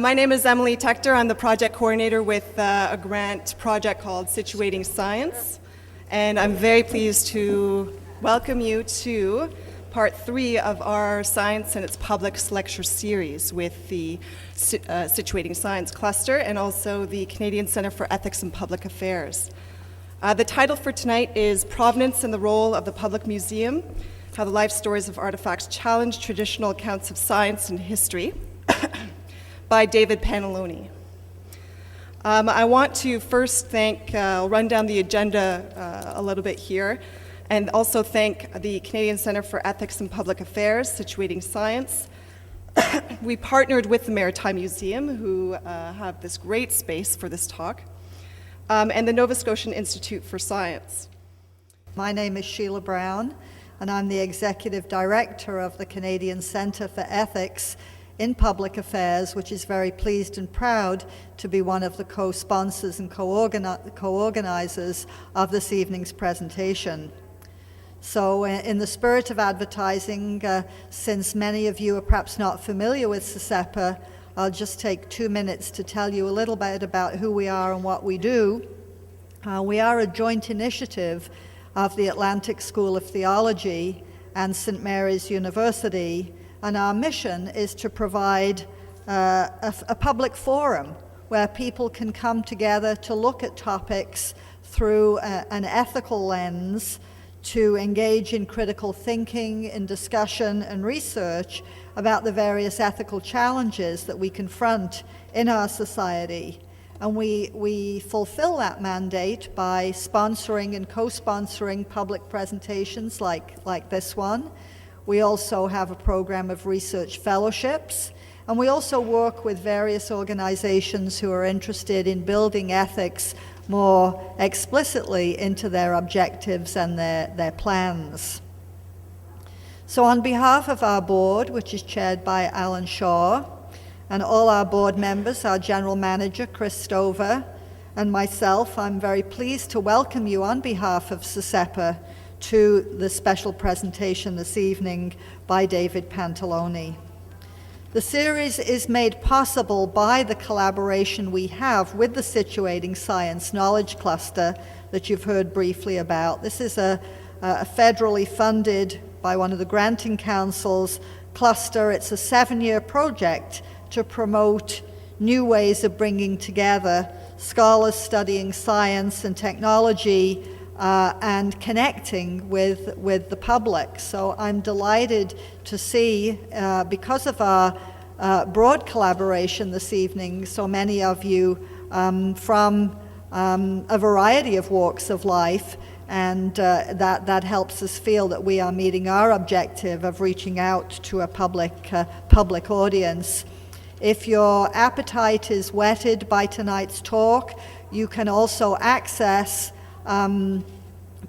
My name is Emily Tector. I'm the project coordinator with a grant project called Situating Science. And I'm very pleased to welcome you to part 3 of our Science and its Publics lecture series with the Situating Science cluster and also the Canadian Centre for Ethics and Public Affairs. The title for tonight is Provenance and the Role of the Public Museum, How the Life Stories of Artifacts Challenge Traditional Accounts of Science and History by David Pantalony. I want to first I'll run down the agenda a little bit here, and also thank the Canadian Centre for Ethics and Public Affairs, Situating Science. We partnered with the Maritime Museum, who have this great space for this talk, and the Nova Scotian Institute for Science. My name is Sheila Brown, and I'm the Executive Director of the Canadian Centre for Ethics in Public Affairs, which is very pleased and proud to be one of the co-sponsors and co-organizers of this evening's presentation. So in the spirit of advertising, since many of you are perhaps not familiar with SECEPA, I'll just take 2 minutes to tell you a little bit about who we are and what we do. We are a joint initiative of the Atlantic School of Theology and St. Mary's University, and our mission is to provide a public forum where people can come together to look at topics through an ethical lens, to engage in critical thinking, in discussion and research about the various ethical challenges that we confront in our society. And we fulfill that mandate by sponsoring and co-sponsoring public presentations like this one. We also have a program of research fellowships, and we also work with various organizations who are interested in building ethics more explicitly into their objectives and their plans. So on behalf of our board, which is chaired by Alan Shaw, and all our board members, our general manager, Chris Stover, and myself, I'm very pleased to welcome you on behalf of SECEPA to the special presentation this evening by David Pantalony. The series is made possible by the collaboration we have with the Situating Science Knowledge Cluster that you've heard briefly about. This is a federally funded by one of the granting councils cluster. It's a 7-year project to promote new ways of bringing together scholars studying science and technology and connecting with the public. So I'm delighted to see, because of our broad collaboration this evening, so many of you from a variety of walks of life, and that helps us feel that we are meeting our objective of reaching out to a public audience. If your appetite is whetted by tonight's talk, you can also access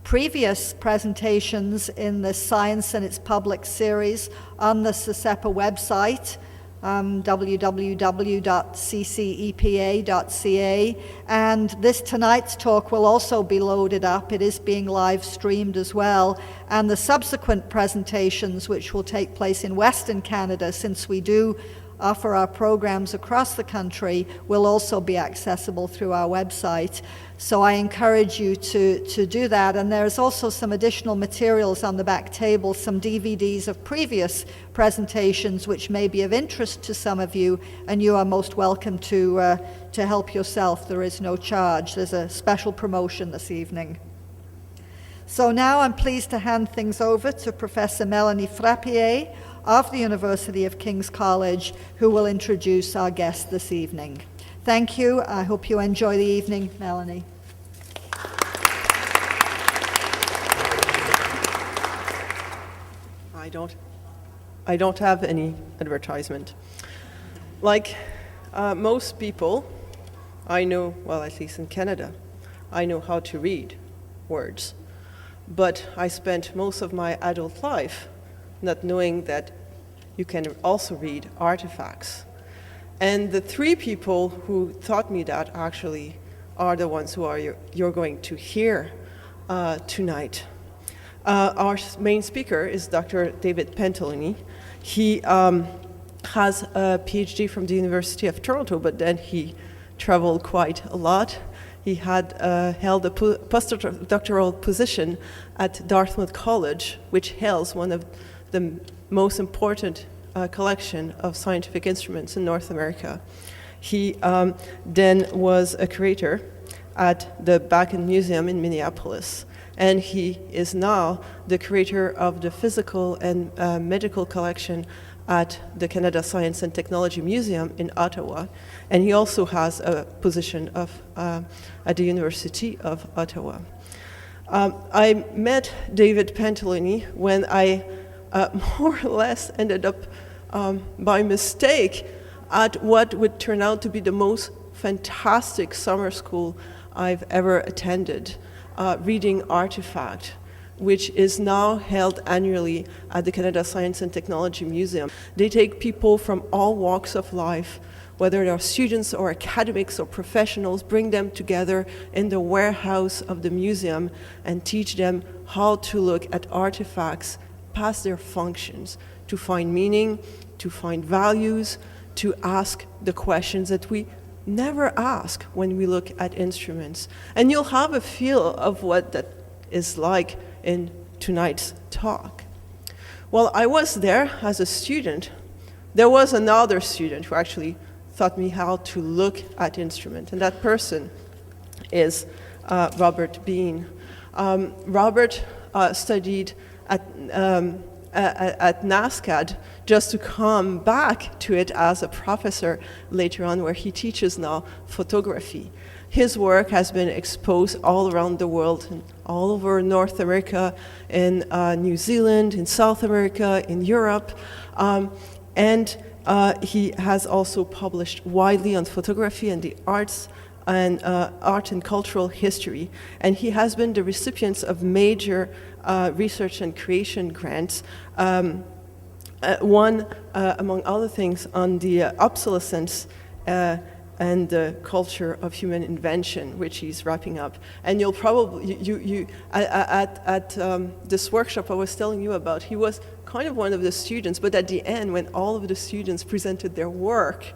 previous presentations in the Science and its Public series on the SECEPA website, www.ccepa.ca, and this tonight's talk will also be loaded up. It is being live streamed as well, and the subsequent presentations, which will take place in Western Canada, since we do offer our programs across the country, will also be accessible through our website. So I encourage you to do that. And there's also some additional materials on the back table, some DVDs of previous presentations which may be of interest to some of you, and you are most welcome to help yourself. There is no charge. There's a special promotion this evening. So now I'm pleased to hand things over to Professor Melanie Frappier of the University of King's College, who will introduce our guest this evening. Thank you. I hope you enjoy the evening. Melanie. I don't have any advertisement. Like most people, I know, well, at least in Canada, I know how to read words. But I spent most of my adult life not knowing that you can also read artifacts. And the 3 people who taught me that actually are the ones who you're going to hear tonight. Our main speaker is Dr. David Pantalony. He has a PhD from the University of Toronto, but then he traveled quite a lot. He had held a postdoctoral position at Dartmouth College, which hails one of the most important collection of scientific instruments in North America. He then was a curator at the Bakken Museum in Minneapolis, and he is now the curator of the physical and medical collection at the Canada Science and Technology Museum in Ottawa, and he also has a position at the University of Ottawa. I met David Pantalony when I more or less ended up by mistake at what would turn out to be the most fantastic summer school I've ever attended, Reading Artifact, which is now held annually at the Canada Science and Technology Museum. They take people from all walks of life, whether they're students or academics or professionals, bring them together in the warehouse of the museum and teach them how to look at artifacts past their functions, to find meaning, to find values, to ask the questions that we never ask when we look at instruments. And you'll have a feel of what that is like in tonight's talk. While I was there as a student, there was another student who actually taught me how to look at instruments, and that person is Robert Bean. Robert studied at NASCAD just to come back to it as a professor later on, where he teaches now photography. His work has been exposed all around the world, all over North America, in New Zealand, in South America, in Europe, and he has also published widely on photography and the arts and art and cultural history. And he has been the recipient of major research and creation grants, one, among other things, on the obsolescence and the culture of human invention, which he's wrapping up. And you'll probably, at this workshop I was telling you about, he was kind of one of the students, but at the end, when all of the students presented their work,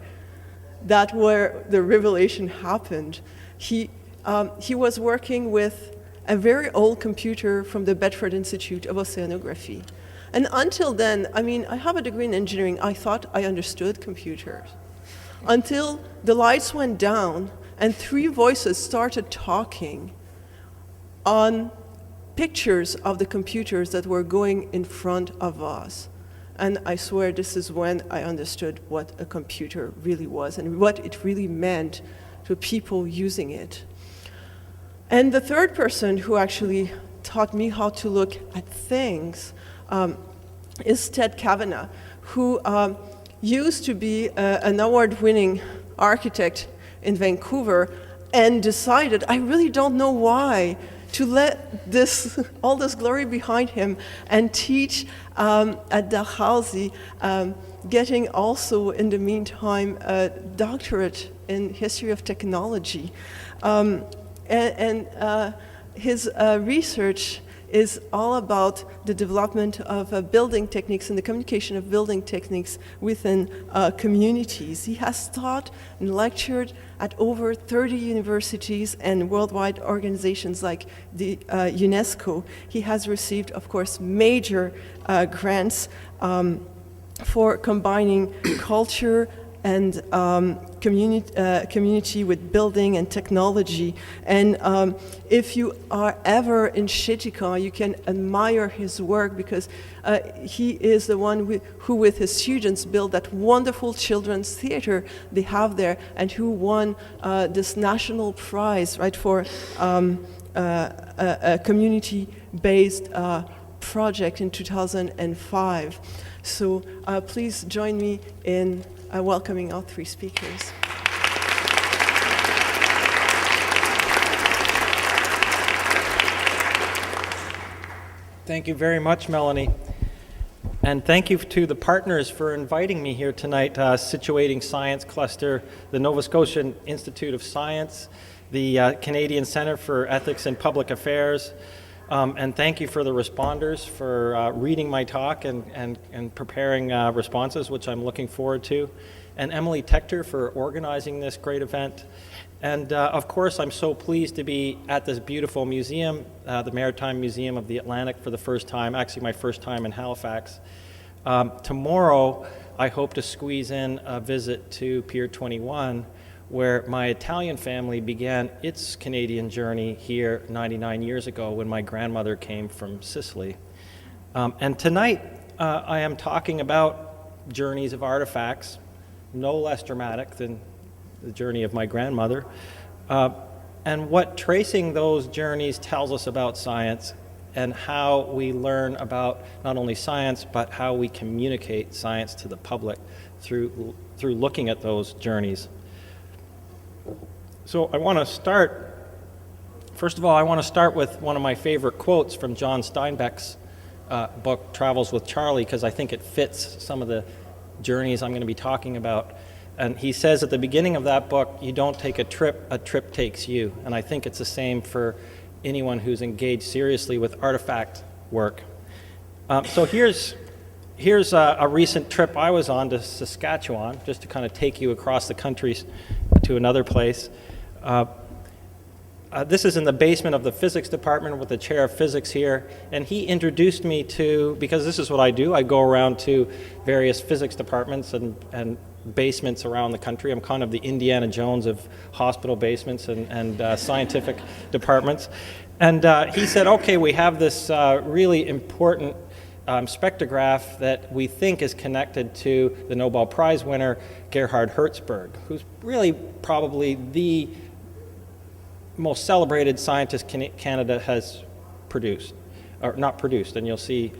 that's where the revelation happened. He was working with a very old computer from the Bedford Institute of Oceanography. And until then, I mean, I have a degree in engineering. I thought I understood computers. Until the lights went down and three voices started talking on pictures of the computers that were going in front of us. And I swear this is when I understood what a computer really was and what it really meant to people using it. And the third person who actually taught me how to look at things is Ted Cavanagh, who used to be an award-winning architect in Vancouver and decided, I really don't know why, to let all this glory behind him and teach at Dalhousie, getting also in the meantime a doctorate in history of technology. His research is all about the development of building techniques and the communication of building techniques within communities. He has taught and lectured at over 30 universities and worldwide organizations like the UNESCO. He has received, of course, major grants for combining culture and community with building and technology. And if you are ever in Chitika, you can admire his work, because he is the one who with his students built that wonderful children's theater they have there, and who won this national prize, right, for a community-based project in 2005. So please join me in welcoming our three speakers. Thank you very much, Melanie. And thank you to the partners for inviting me here tonight, Situating Science Cluster, the Nova Scotian Institute of Science, the Canadian Centre for Ethics and Public Affairs, And thank you for the responders for reading my talk and preparing responses, which I'm looking forward to. And Emily Tector for organizing this great event. And of course, I'm so pleased to be at this beautiful museum, the Maritime Museum of the Atlantic, for the first time, actually my first time in Halifax. Tomorrow, I hope to squeeze in a visit to Pier 21, where my Italian family began its Canadian journey here 99 years ago when my grandmother came from Sicily. And tonight, I am talking about journeys of artifacts, no less dramatic than the journey of my grandmother, and what tracing those journeys tells us about science and how we learn about not only science, but how we communicate science to the public through looking at those journeys. So I want to start, first of all, I want to start with one of my favorite quotes from John Steinbeck's book, Travels with Charlie, because I think it fits some of the journeys I'm going to be talking about. And he says at the beginning of that book, you don't take a trip takes you. And I think it's the same for anyone who's engaged seriously with artifact work. So here's a recent trip I was on to Saskatchewan, just to kind of take you across the country to another place. This is in the basement of the physics department with the chair of physics here, and he introduced me to, because this is what I do, I go around to various physics departments and basements around the country. I'm kind of the Indiana Jones of hospital basements and scientific departments. And he said, okay, we have this really important spectrograph that we think is connected to the Nobel Prize winner, Gerhard Hertzberg, who's really probably the most celebrated scientist Canada has produced, or not produced, and you'll see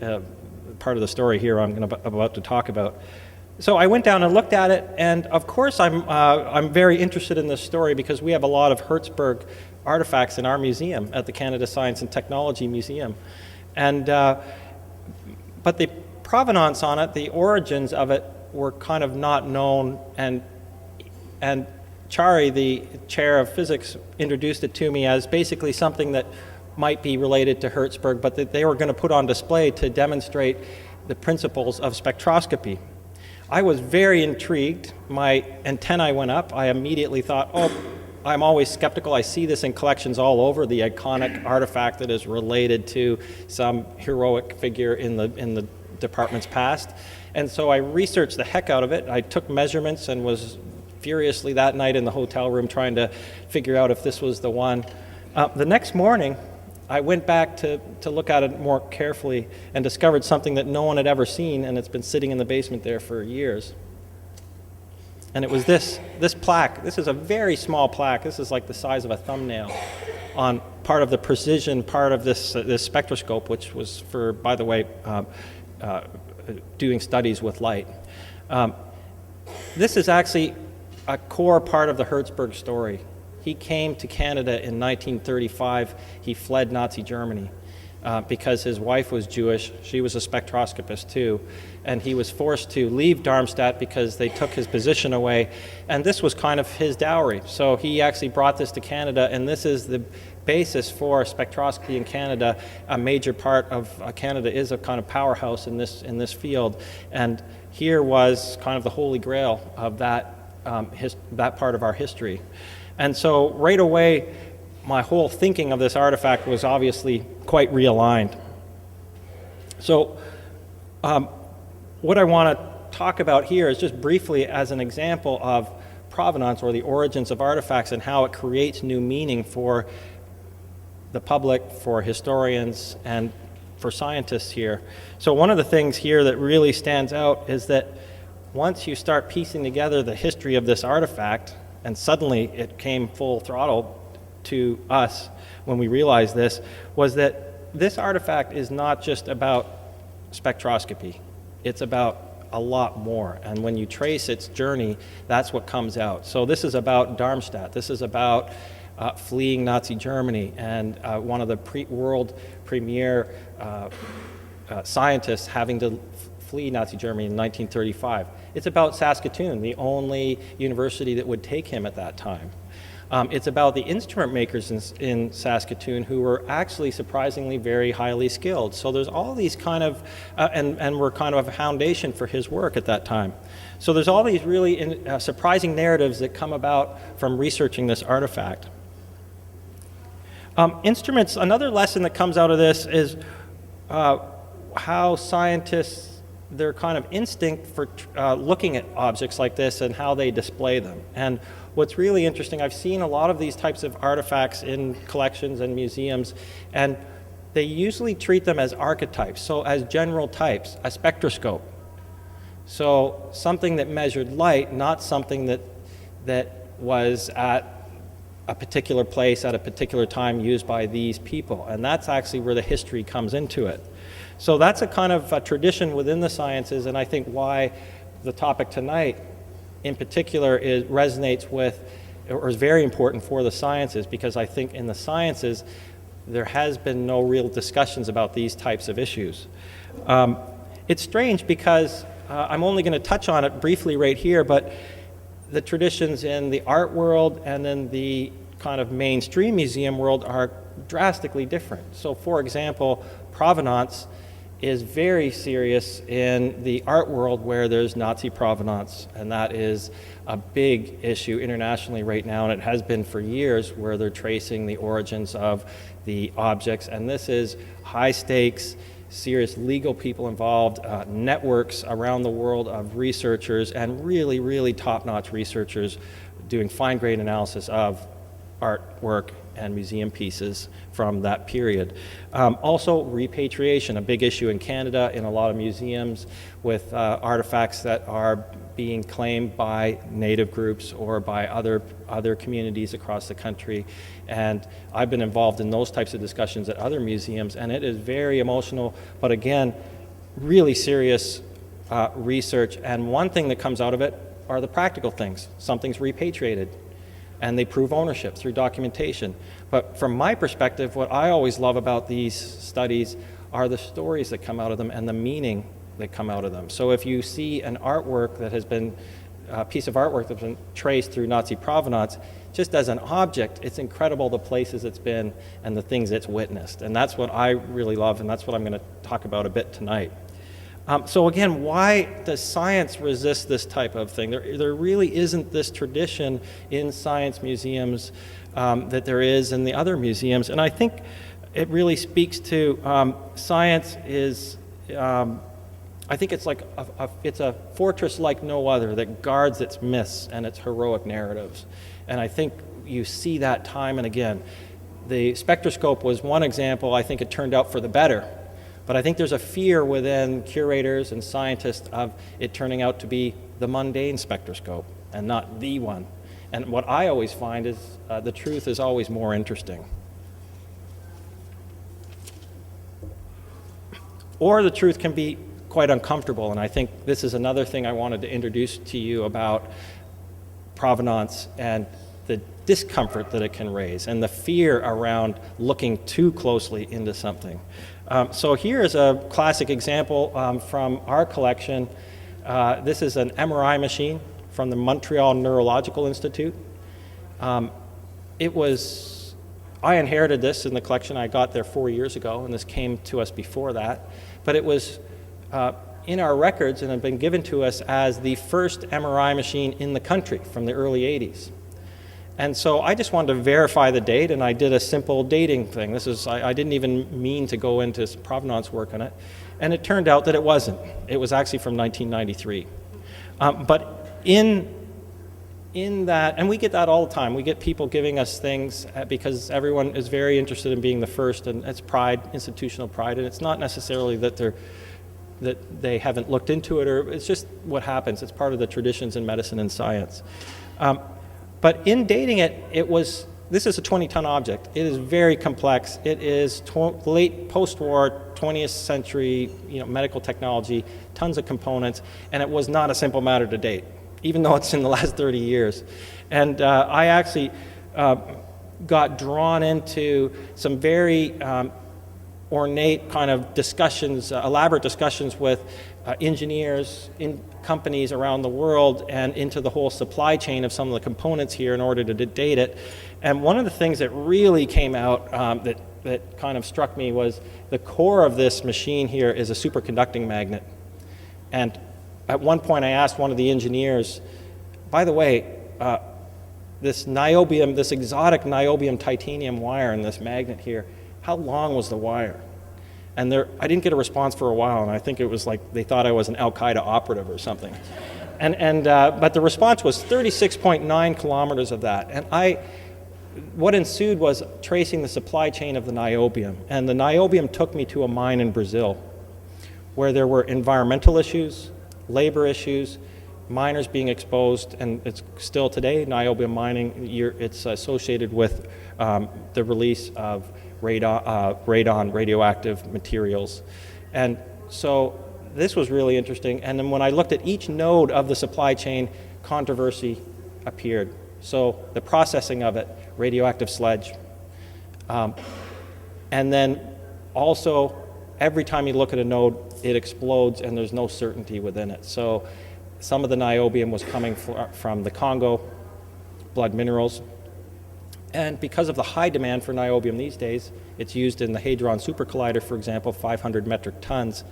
part of the story here I'm about to talk about. So I went down and looked at it, and of course I'm very interested in this story because we have a lot of Hertzberg artifacts in our museum at the Canada Science and Technology Museum. And but the provenance on it, the origins of it, were kind of not known, and Chari, the chair of physics, introduced it to me as basically something that might be related to Hertzberg, but that they were going to put on display to demonstrate the principles of spectroscopy. I was very intrigued. My antennae went up. I immediately thought, oh, I'm always skeptical. I see this in collections all over, the iconic artifact that is related to some heroic figure in the department's past. And so I researched the heck out of it. I took measurements and was furiously that night in the hotel room trying to figure out if this was the one. The next morning, I went back to look at it more carefully and discovered something that no one had ever seen, and it's been sitting in the basement there for years. And it was this plaque. This is a very small plaque. This is like the size of a thumbnail on part of the precision part of this spectroscope, which was for, by the way, doing studies with light. This is actually a core part of the Hertzberg story. He came to Canada in 1935. He fled Nazi Germany because his wife was Jewish. She was a spectroscopist too. And he was forced to leave Darmstadt because they took his position away. And this was kind of his dowry. So he actually brought this to Canada, and this is the basis for spectroscopy in Canada. A major part of Canada is a kind of powerhouse in this field. And here was kind of the holy grail of that part of our history. And so right away, my whole thinking of this artifact was obviously quite realigned. So what I want to talk about here is just briefly as an example of provenance, or the origins of artifacts, and how it creates new meaning for the public, for historians, and for scientists here. So one of the things here that really stands out is that once you start piecing together the history of this artifact, and suddenly it came full throttle to us when we realized this, was that this artifact is not just about spectroscopy. It's about a lot more. And when you trace its journey, that's what comes out. So this is about Darmstadt. This is about fleeing Nazi Germany, and one of the world premier scientists having to flee Nazi Germany in 1935. It's about Saskatoon, the only university that would take him at that time. It's about the instrument makers in Saskatoon who were actually surprisingly very highly skilled. So there's all these kind of, and were kind of a foundation for his work at that time. So there's all these really surprising narratives that come about from researching this artifact. Instruments, another lesson that comes out of this is how scientists, their kind of instinct for looking at objects like this and how they display them. And what's really interesting, I've seen a lot of these types of artifacts in collections and museums, and they usually treat them as archetypes, so as general types, a spectroscope. So something that measured light, not something that was at a particular place at a particular time used by these people. And that's actually where the history comes into it. So that's a kind of a tradition within the sciences, and I think why the topic tonight in particular resonates with, or is very important for the sciences, because I think in the sciences there has been no real discussions about these types of issues. It's strange because I'm only going to touch on it briefly right here, but the traditions in the art world and in the kind of mainstream museum world are drastically different. So for example, provenance is very serious in the art world where there's Nazi provenance, and that is a big issue internationally right now, and it has been for years, where they're tracing the origins of the objects, and this is high stakes, serious legal people involved, networks around the world of researchers, and really, really top-notch researchers doing fine-grained analysis of artwork and museum pieces from that period. Also, repatriation, a big issue in Canada in a lot of museums with artifacts that are being claimed by Native groups or by other communities across the country. And I've been involved in those types of discussions at other museums, and it is very emotional, but again, really serious research. And one thing that comes out of it are the practical things. Something's repatriated, and they prove ownership through documentation. But from my perspective, what I always love about these studies are the stories that come out of them and the meaning that come out of them. So if you see an artwork that has been, a piece of artwork that's been traced through Nazi provenance, just as an object, it's incredible the places it's been and the things it's witnessed. And that's what I really love, and that's what I'm going to talk about a bit tonight. So again, why does science resist this type of thing? There really isn't this tradition in science museums that there is in the other museums, and I think it really speaks to science is, I think it's like it's a fortress like no other that guards its myths and its heroic narratives, and I think you see that time and again. The spectroscope was one example. I think it turned out for the better. But I think there's a fear within curators and scientists of it turning out to be the mundane spectroscope and not the one. And what I always find is the truth is always more interesting. Or the truth can be quite uncomfortable, and I think this is another thing I wanted to introduce to you about provenance and the discomfort that it can raise and the fear around looking too closely into something. So here is a classic example from our collection. This is an MRI machine from the Montreal Neurological Institute. I inherited this in the collection. I got there 4 years ago, and this came to us before that. But it was in our records and had been given to us as the first MRI machine in the country from the early 80s. And so I just wanted to verify the date, and I did a simple dating thing. I didn't even mean to go into provenance work on it. And it turned out that it wasn't. It was actually from 1993. But in that, and we get that all the time. We get people giving us things because everyone is very interested in being the first, and it's pride, institutional pride, and it's not necessarily that they haven't looked into it, or it's just what happens. It's part of the traditions in medicine and science. But in dating it, this is a 20-ton object. It is very complex. It is late post-war, 20th century, medical technology, tons of components, and it was not a simple matter to date, even though it's in the last 30 years. And I actually got drawn into some very ornate kind of discussions, elaborate discussions with engineers in companies around the world and into the whole supply chain of some of the components here in order to date it. And one of the things that really came out that kind of struck me was the core of this machine here is a superconducting magnet. And at one point I asked one of the engineers, by the way, this niobium, this exotic niobium titanium wire in this magnet here, how long was the wire? And I didn't get a response for a while, and I think it was like they thought I was an Al-Qaeda operative or something. But the response was 36.9 kilometers of that. And what ensued was tracing the supply chain of the niobium. And the niobium took me to a mine in Brazil where there were environmental issues, labor issues, miners being exposed, and it's still today, niobium mining, it's associated with the release of radon, radioactive materials. And so this was really interesting. And then when I looked at each node of the supply chain, controversy appeared. So the processing of it, radioactive sludge. And then also, every time you look at a node, it explodes and there's no certainty within it. So some of the niobium was coming from the Congo, blood minerals. And because of the high demand for niobium these days, it's used in the Hadron Super Collider, for example, 500 metric tons.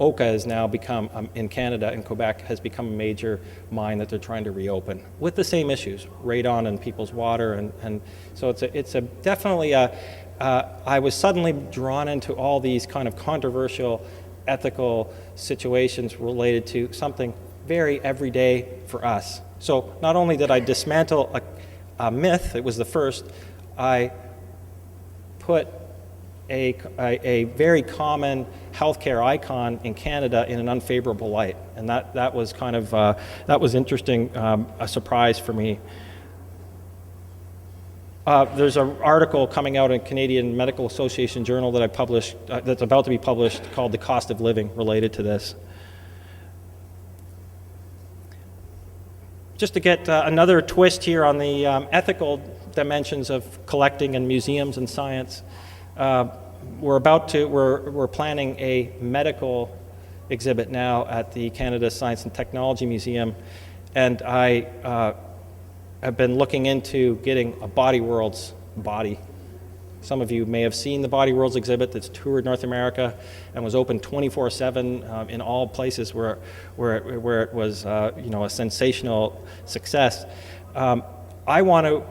Oka has now become, in Canada, in Quebec, has become a major mine that they're trying to reopen with the same issues, radon in people's water. And so it's definitely I was suddenly drawn into all these kind of controversial ethical situations related to something very everyday for us. So not only did I dismantle a myth, it was the first, I put a very common healthcare icon in Canada in an unfavorable light. And that was kind of, that was interesting, a surprise for me. There's an article coming out in Canadian Medical Association Journal that I published, that's about to be published, called The Cost of Living, related to this. Just to get another twist here on the ethical dimensions of collecting in museums and science, we're planning a medical exhibit now at the Canada Science and Technology Museum, and I have been looking into getting a Body Worlds body. Some of you may have seen the Body Worlds exhibit that's toured North America and was open 24/7 in all places where it was a sensational success. I want to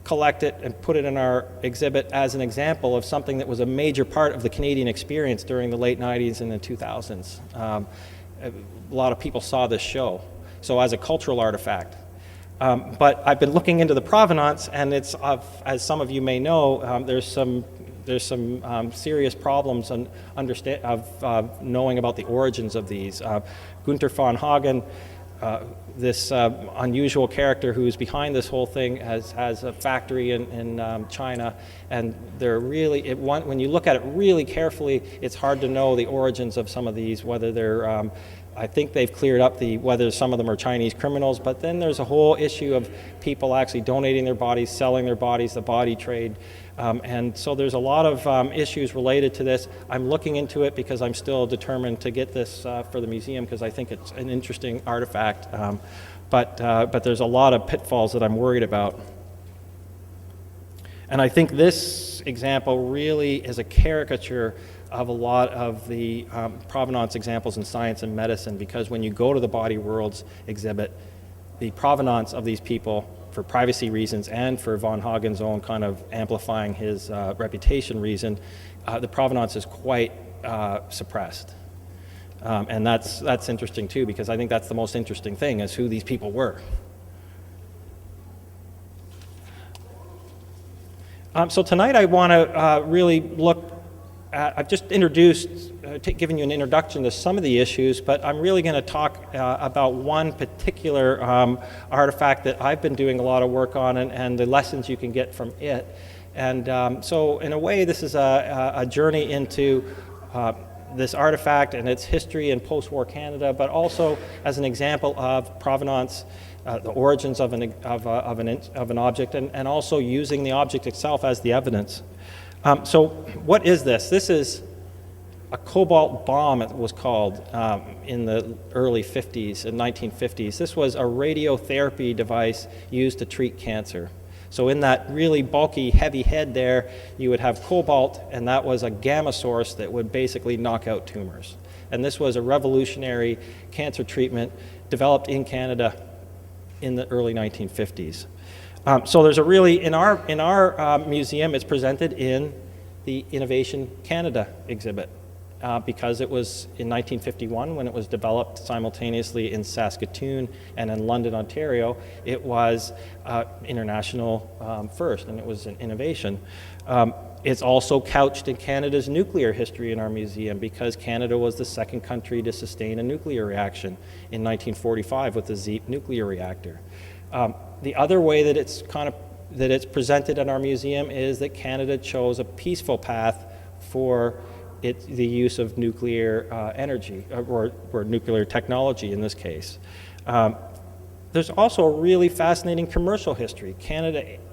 collect it and put it in our exhibit as an example of something that was a major part of the Canadian experience during the late 90s and the 2000s. A lot of people saw this show, so as a cultural artifact. But I've been looking into the provenance, and it's as some of you may know, there's some serious problems of knowing about the origins of these. Gunther von Hagen, this unusual character who's behind this whole thing, has a factory in China, and they're really, when you look at it really carefully, it's hard to know the origins of some of these, whether they're I think they've cleared up whether some of them are Chinese criminals, but then there's a whole issue of people actually donating their bodies, selling their bodies, the body trade. And so there's a lot of issues related to this. I'm looking into it because I'm still determined to get this for the museum because I think it's an interesting artifact. But there's a lot of pitfalls that I'm worried about. And I think this example really is a caricature of a lot of the provenance examples in science and medicine, because when you go to the Body Worlds exhibit, the provenance of these people, for privacy reasons and for von Hagen's own kind of amplifying his reputation reason, the provenance is quite suppressed. And that's interesting too, because I think that's the most interesting thing, is who these people were. So tonight I want to really look I've just introduced, given you an introduction to some of the issues, but I'm really going to talk about one particular artifact that I've been doing a lot of work on, and the lessons you can get from it. And so in a way, this is a journey into this artifact and its history in post-war Canada, but also as an example of provenance, the origins of an object, and also using the object itself as the evidence. So what is this? This is a Cobalt bomb, it was called, in the early 50s and 1950s. This was a radiotherapy device used to treat cancer. So in that really bulky, heavy head there, you would have cobalt, and that was a gamma source that would basically knock out tumors. And this was a revolutionary cancer treatment developed in Canada in the early 1950s. So there's a really, in our museum, it's presented in the Innovation Canada exhibit. Because it was in 1951 when it was developed simultaneously in Saskatoon and in London, Ontario. It was international first, and it was an innovation. It's also couched in Canada's nuclear history in our museum because Canada was the second country to sustain a nuclear reaction in 1945 with the ZEEP nuclear reactor. The other way that it's presented in our museum is that Canada chose a peaceful path for the use of nuclear energy, or nuclear technology in this case. There's also a really fascinating commercial history.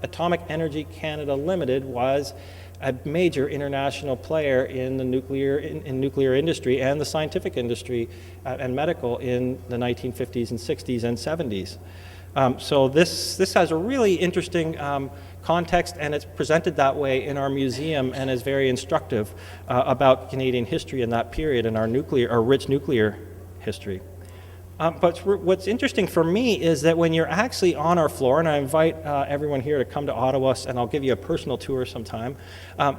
Atomic Energy Canada Limited was a major international player in the nuclear industry and the scientific industry and medical in the 1950s and 60s and 70s. So this has a really interesting context, and it's presented that way in our museum and is very instructive about Canadian history in that period and our rich nuclear history. But what's interesting for me is that when you're actually on our floor, and I invite everyone here to come to Ottawa, and I'll give you a personal tour sometime,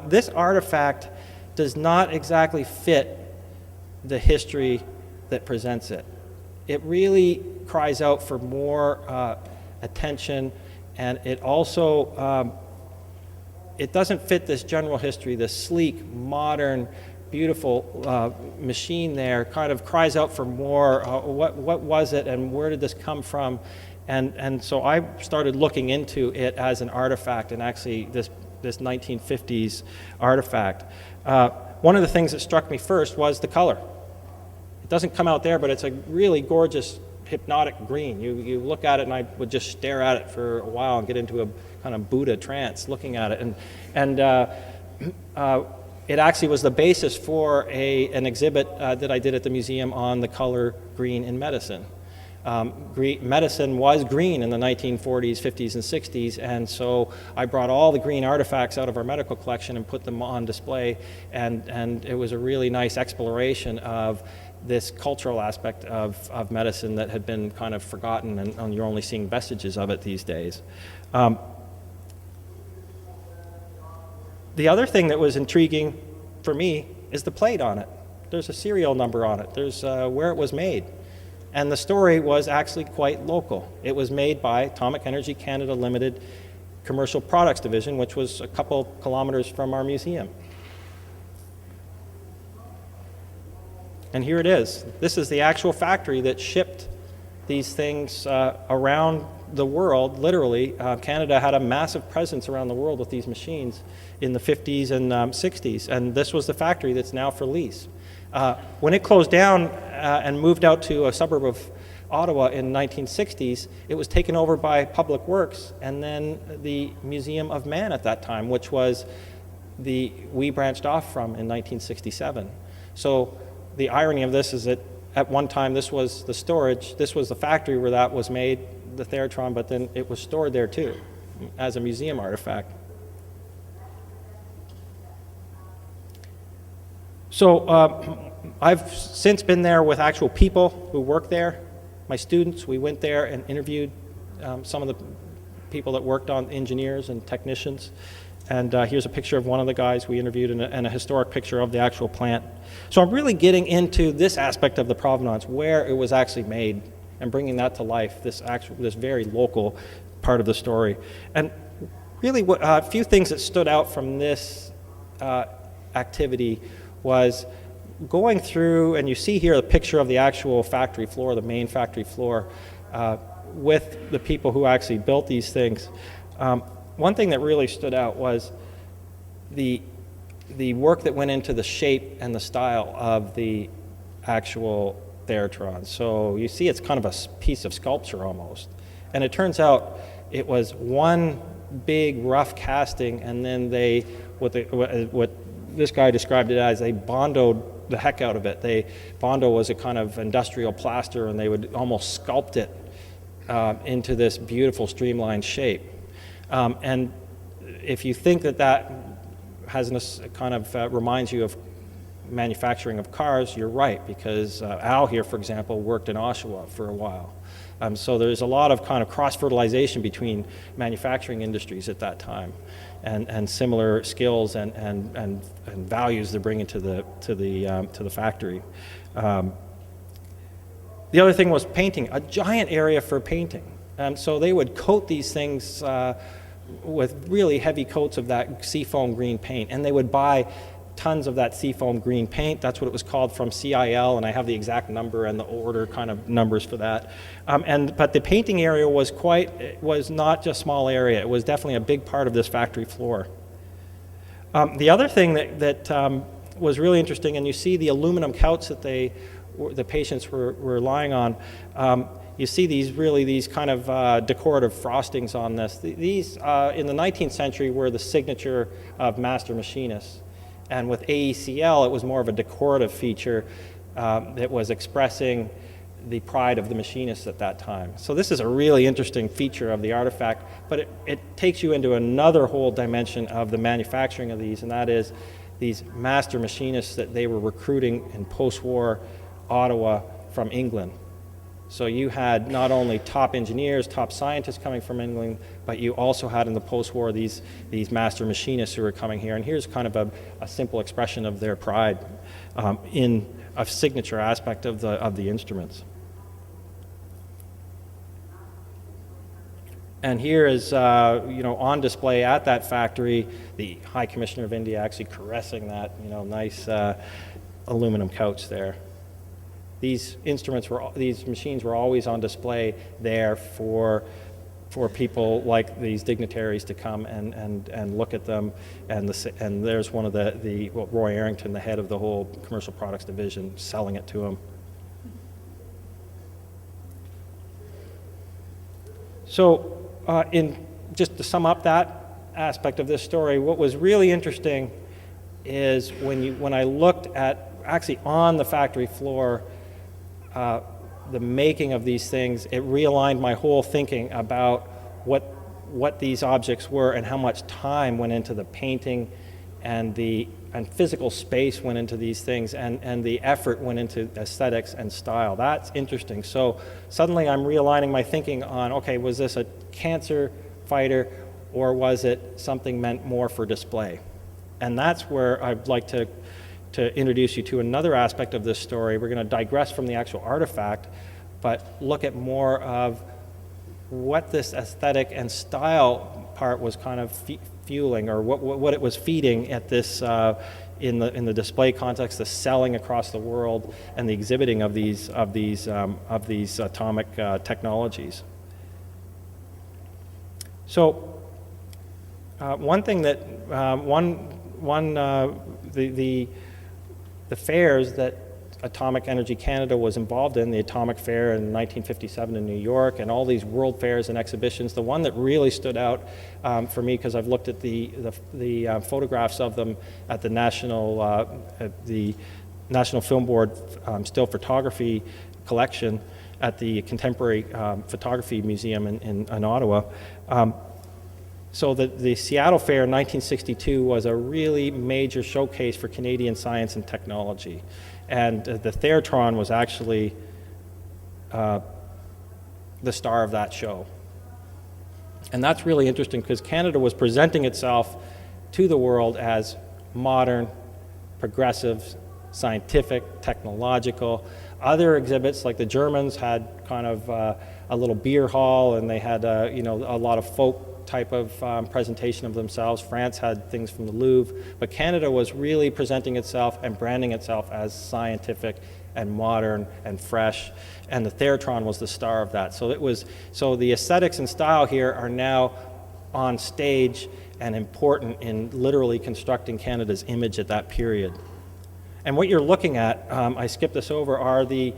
this artifact does not exactly fit the history that presents it. It really cries out for more attention, and it also, it doesn't fit this general history, this sleek, modern, beautiful machine there kind of cries out for more, what was it and where did this come from? And so I started looking into it as an artifact, and actually this 1950s artifact. One of the things that struck me first was the color. It doesn't come out there, but it's a really gorgeous hypnotic green. You look at it, and I would just stare at it for a while and get into a kind of Buddha trance looking at it. And it actually was the basis for an exhibit that I did at the museum on the color green in medicine. Medicine was green in the 1940s, 50s, and 60s, and so I brought all the green artifacts out of our medical collection and put them on display, and it was a really nice exploration of this cultural aspect of medicine that had been kind of forgotten, and you're only seeing vestiges of it these days. The other thing that was intriguing for me is the plate on it. There's a serial number on it. There's where it was made. And the story was actually quite local. It was made by Atomic Energy Canada Limited Commercial Products Division, which was a couple kilometers from our museum. And here it is. This is the actual factory that shipped these things around the world, literally. Canada had a massive presence around the world with these machines in the 50s and 60s, and this was the factory that's now for lease. When it closed down and moved out to a suburb of Ottawa in the 1960s, it was taken over by Public Works and then the Museum of Man at that time, which was we branched off from in 1967. So the irony of this is that at one time this was the storage, this was the factory where that was made, the Theratron, but then it was stored there too as a museum artifact. So I've since been there with actual people who work there, my students. We went there and interviewed some of the people that worked on engineers and technicians. And here's a picture of one of the guys we interviewed and a historic picture of the actual plant. So I'm really getting into this aspect of the provenance, where it was actually made, and bringing that to life, this very local part of the story. And really a few things that stood out from this activity was going through, and you see here a picture of the actual factory floor, the main factory floor, with the people who actually built these things. One thing that really stood out was the work that went into the shape and the style of the actual Theratron. So you see it's kind of a piece of sculpture almost. And it turns out it was one big rough casting, and then what this guy described it as, they bondoed the heck out of it. Bondo was a kind of industrial plaster, and they would almost sculpt it into this beautiful streamlined shape. And if you think that has kind of reminds you of manufacturing of cars, you're right, because Al here, for example, worked in Oshawa for a while. So there's a lot of kind of cross-fertilization between manufacturing industries at that time, and similar skills and values they're bringing to the factory. The other thing was painting, a giant area for painting. So they would coat these things with really heavy coats of that seafoam green paint, and they would buy tons of that seafoam green paint. That's what it was called, from CIL, and I have the exact number and the order kind of numbers for that. But the painting area was not just a small area. It was definitely a big part of this factory floor. The other thing that was really interesting, and you see the aluminum couch that the patients were lying on. You see these kind of decorative frostings on this. These, in the 19th century, were the signature of master machinists. And with AECL, it was more of a decorative feature that was expressing the pride of the machinists at that time. So this is a really interesting feature of the artifact, but it takes you into another whole dimension of the manufacturing of these, and that is these master machinists that they were recruiting in post-war Ottawa from England. So you had not only top engineers, top scientists coming from England, but you also had in the post-war these master machinists who were coming here. And here's kind of a simple expression of their pride in a signature aspect of the instruments. And here is, on display at that factory, the High Commissioner of India actually caressing that, nice aluminum couch there. These machines were always on display there for people like these dignitaries to come and look at them. And there's one of Roy Arrington, the head of the whole commercial products division, selling it to them. So, just to sum up that aspect of this story, what was really interesting is when I looked at actually on the factory floor the making of these things, it realigned my whole thinking about what these objects were and how much time went into the painting and physical space went into these things, and the effort went into aesthetics and style. That's interesting. So suddenly I'm realigning my thinking on, okay, was this a cancer fighter, or was it something meant more for display? And that's where I'd like to introduce you to another aspect of this story. We're going to digress from the actual artifact, but look at more of what this aesthetic and style part was kind of fueling, or what it was feeding at this in the display context, the selling across the world, and the exhibiting of these atomic technologies. So one thing that the fairs that Atomic Energy Canada was involved in, the Atomic Fair in 1957 in New York, and all these world fairs and exhibitions, the one that really stood out for me, because I've looked at the photographs of them at the National Film Board still photography collection at the Contemporary Photography Museum in Ottawa. So the Seattle Fair in 1962 was a really major showcase for Canadian science and technology. And the Theatron was actually the star of that show. And that's really interesting, because Canada was presenting itself to the world as modern, progressive, scientific, technological. Other exhibits, like the Germans, had kind of a little beer hall, and they had a lot of folk type of presentation of themselves. France had things from the Louvre, but Canada was really presenting itself and branding itself as scientific and modern and fresh, and the Theatron was the star of that. So the aesthetics and style here are now on stage and important in literally constructing Canada's image at that period. And what you're looking at, I skipped this over, are the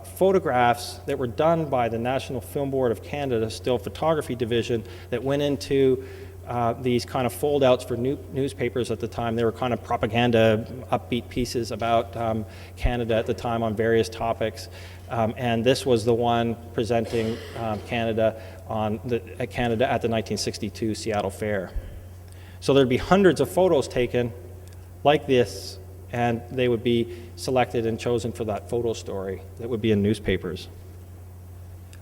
photographs that were done by the National Film Board of Canada Still Photography Division that went into these kind of foldouts for newspapers at the time. They were kind of propaganda, upbeat pieces about Canada at the time on various topics. And this was the one presenting Canada at the 1962 Seattle Fair. So there'd be hundreds of photos taken like this, and they would be selected and chosen for that photo story that would be in newspapers.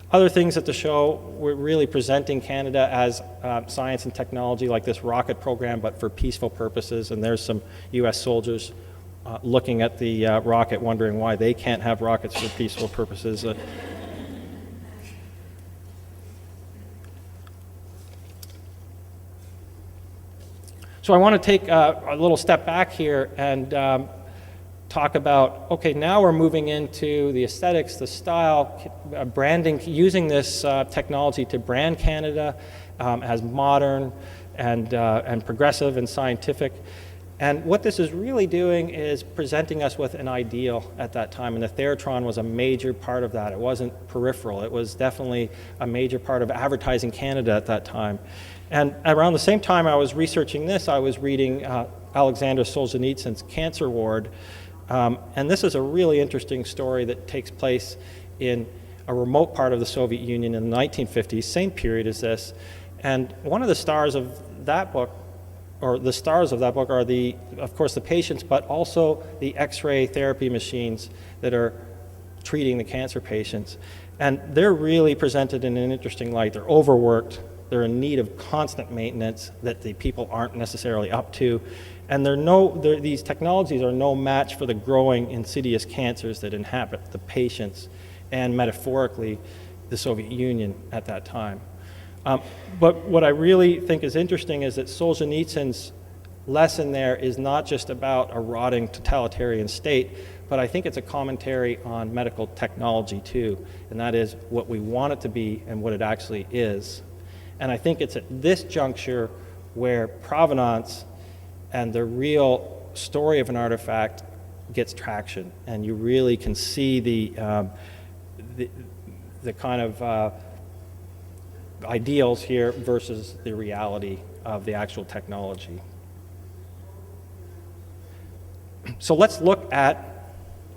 Other things at the show were really presenting Canada as science and technology, like this rocket program, but for peaceful purposes. And there's some US soldiers looking at the rocket, wondering why they can't have rockets for peaceful purposes. So I want to take a little step back here and talk about, okay, now we're moving into the aesthetics, the style, branding, using this technology to brand Canada as modern and progressive and scientific. And what this is really doing is presenting us with an ideal at that time, and the Theratron was a major part of that. It wasn't peripheral. It was definitely a major part of advertising Canada at that time. And around the same time I was researching this, I was reading Alexander Solzhenitsyn's Cancer Ward. And this is a really interesting story that takes place in a remote part of the Soviet Union in the 1950s, same period as this. And one of the stars of that book, or the stars of that book, are of course, the patients, but also the X-ray therapy machines that are treating the cancer patients. And they're really presented in an interesting light. They're overworked. They're in need of constant maintenance that the people aren't necessarily up to. And these technologies are no match for the growing insidious cancers that inhabit the patients and, metaphorically, the Soviet Union at that time. But what I really think is interesting is that Solzhenitsyn's lesson there is not just about a rotting totalitarian state, but I think it's a commentary on medical technology too, and that is what we want it to be and what it actually is. And I think it's at this juncture where provenance and the real story of an artifact gets traction, and you really can see the kind of ideals here versus the reality of the actual technology. So let's look at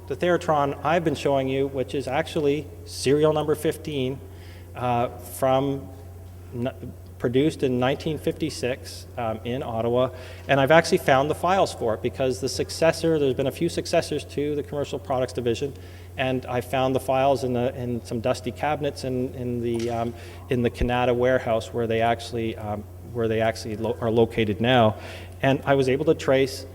the Theratron I've been showing you, which is actually serial number 15 produced in 1956 in Ottawa, and I've actually found the files for it because there's been a few successors to the Commercial Products Division, and I found the files in some dusty cabinets in the Canada warehouse where they actually are located now, and I was able to trace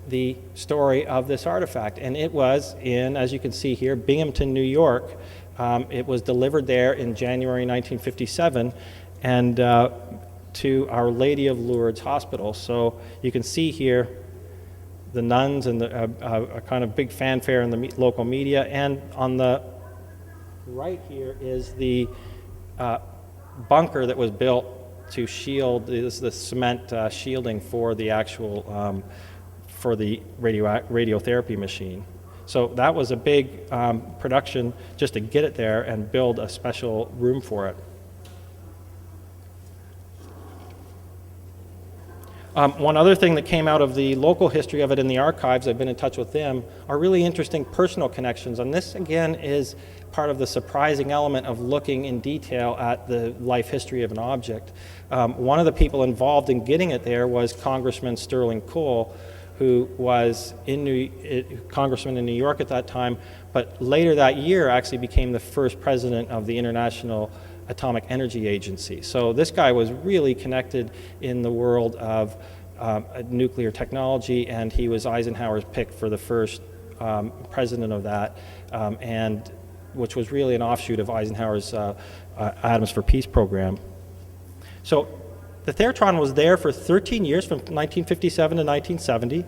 the story of this artifact, and it was in, as you can see here, Binghamton, New York. It was delivered there in January 1957, and to Our Lady of Lourdes Hospital. So you can see here the nuns and a kind of big fanfare in the local media, and on the right here is the bunker that was built to shield the cement shielding for the actual for the radiotherapy machine. So that was a big production just to get it there and build a special room for it. One other thing that came out of the local history of it in the archives, I've been in touch with them, are really interesting personal connections. And this, again, is part of the surprising element of looking in detail at the life history of an object. One of the people involved in getting it there was Congressman Sterling Cole, who was Congressman in New York at that time, but later that year actually became the first president of the International Atomic Energy Agency. So this guy was really connected in the world of nuclear technology, and he was Eisenhower's pick for the first president of that, and which was really an offshoot of Eisenhower's Atoms for Peace program. So the Theratron was there for 13 years, from 1957 to 1970.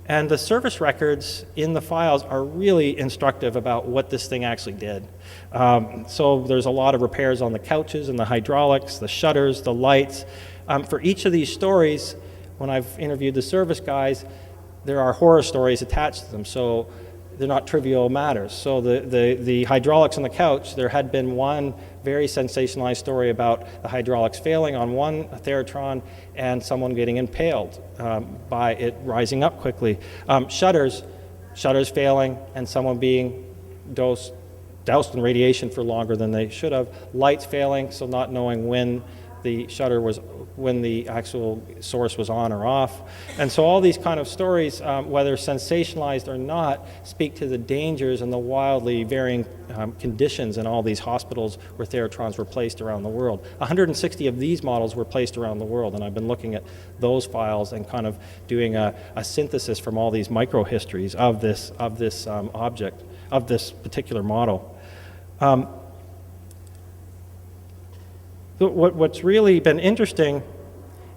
And the service records in the files are really instructive about what this thing actually did. So there's a lot of repairs on the couches and the hydraulics, the shutters, the lights. For each of these stories, when I've interviewed the service guys, there are horror stories attached to them. So they're not trivial matters. So the hydraulics on the couch, there had been one very sensationalized story about the hydraulics failing on one Theratron and someone getting impaled by it rising up quickly. Shutters failing and someone being doused in radiation for longer than they should have. Lights failing, so not knowing when the shutter was, when the actual source was on or off. And so all these kind of stories, whether sensationalized or not, speak to the dangers and the wildly varying conditions in all these hospitals where Theratrons were placed around the world. 160 of these models were placed around the world, and I've been looking at those files and kind of doing a synthesis from all these microhistories of this object, of this particular model. What's really been interesting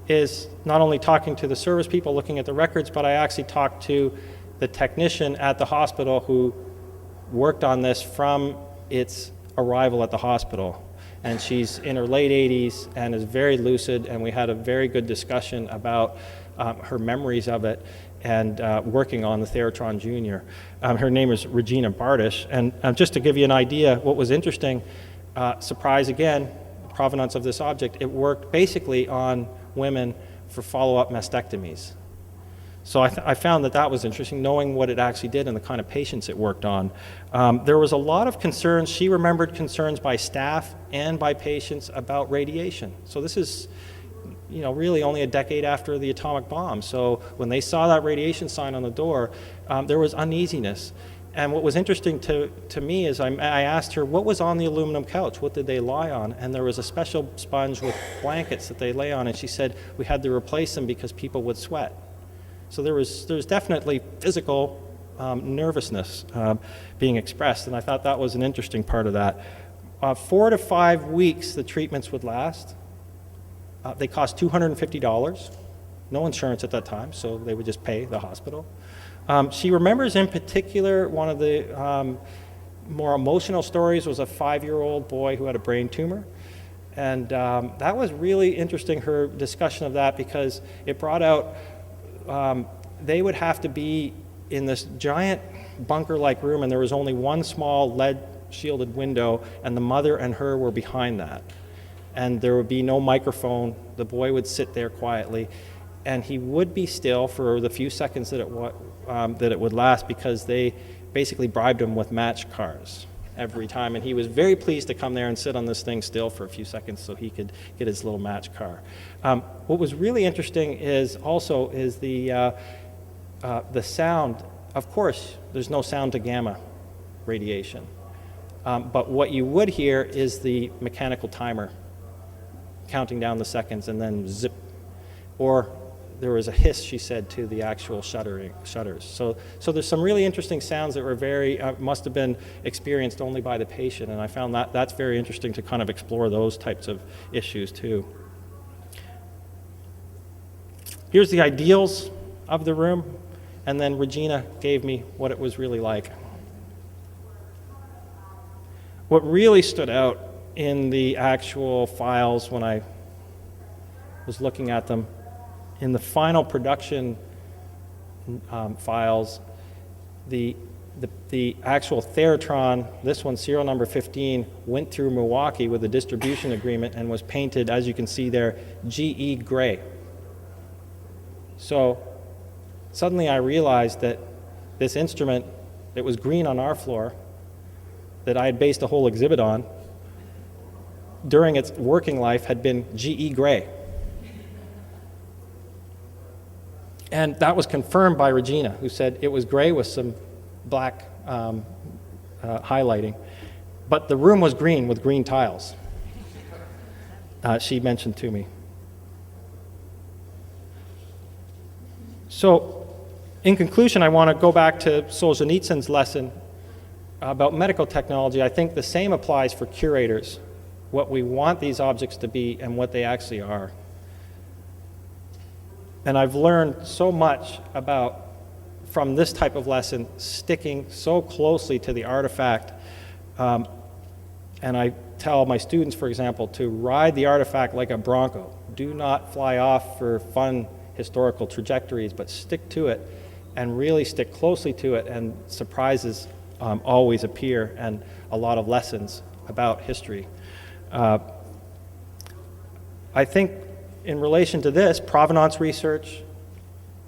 is not only talking to the service people looking at the records, but I actually talked to the technician at the hospital who worked on this from its arrival at the hospital. And she's in her late 80s and is very lucid, and we had a very good discussion about her memories of it and working on the Theratron Junior. Her name is Regina Bardish, and just to give you an idea, what was interesting, surprise again, provenance of this object, it worked basically on women for follow-up mastectomies. So I found that was interesting, knowing what it actually did and the kind of patients it worked on. There was a lot of concerns. She remembered concerns by staff and by patients about radiation. So this is, really only a decade after the atomic bomb. So when they saw that radiation sign on the door, there was uneasiness. And what was interesting to me is I asked her, what was on the aluminum couch? What did they lie on? And there was a special sponge with blankets that they lay on, and she said we had to replace them because people would sweat. So there was definitely physical nervousness being expressed, and I thought that was an interesting part of that. 4 to 5 weeks the treatments would last. They cost $250. No insurance at that time, so they would just pay the hospital. She remembers in particular one of the more emotional stories was a 5-year-old boy who had a brain tumor. And that was really interesting, her discussion of that, because it brought out they would have to be in this giant bunker-like room, and there was only one small lead-shielded window, and the mother and her were behind that. And there would be no microphone. The boy would sit there quietly, and he would be still for the few seconds that it would last, because they basically bribed him with match cars every time, and he was very pleased to come there and sit on this thing still for a few seconds so he could get his little match car. What was really interesting is the sound. Of course, there's no sound to gamma radiation, but what you would hear is the mechanical timer counting down the seconds and then zip, or there was a hiss, she said, to the actual shutters. So there's some really interesting sounds that were must have been experienced only by the patient, and I found that's very interesting to kind of explore those types of issues too. Here's the ideals of the room, and then Regina gave me what it was really like. What really stood out in the actual files when I was looking at them, in the final production files, the actual Theratron, this one, serial number 15, went through Milwaukee with a distribution agreement and was painted, as you can see there, GE gray. So suddenly I realized that this instrument that was green on our floor, that I had based a whole exhibit on, during its working life had been GE gray. And that was confirmed by Regina, who said it was gray with some black highlighting. But the room was green with green tiles, she mentioned to me. So, in conclusion, I want to go back to Solzhenitsyn's lesson about medical technology. I think the same applies for curators, what we want these objects to be and what they actually are. And I've learned so much from this type of lesson, sticking so closely to the artifact. And I tell my students, for example, to ride the artifact like a bronco. Do not fly off for fun historical trajectories, but stick to it and really stick closely to it, and surprises always appear, and a lot of lessons about history. I think in relation to this, provenance research,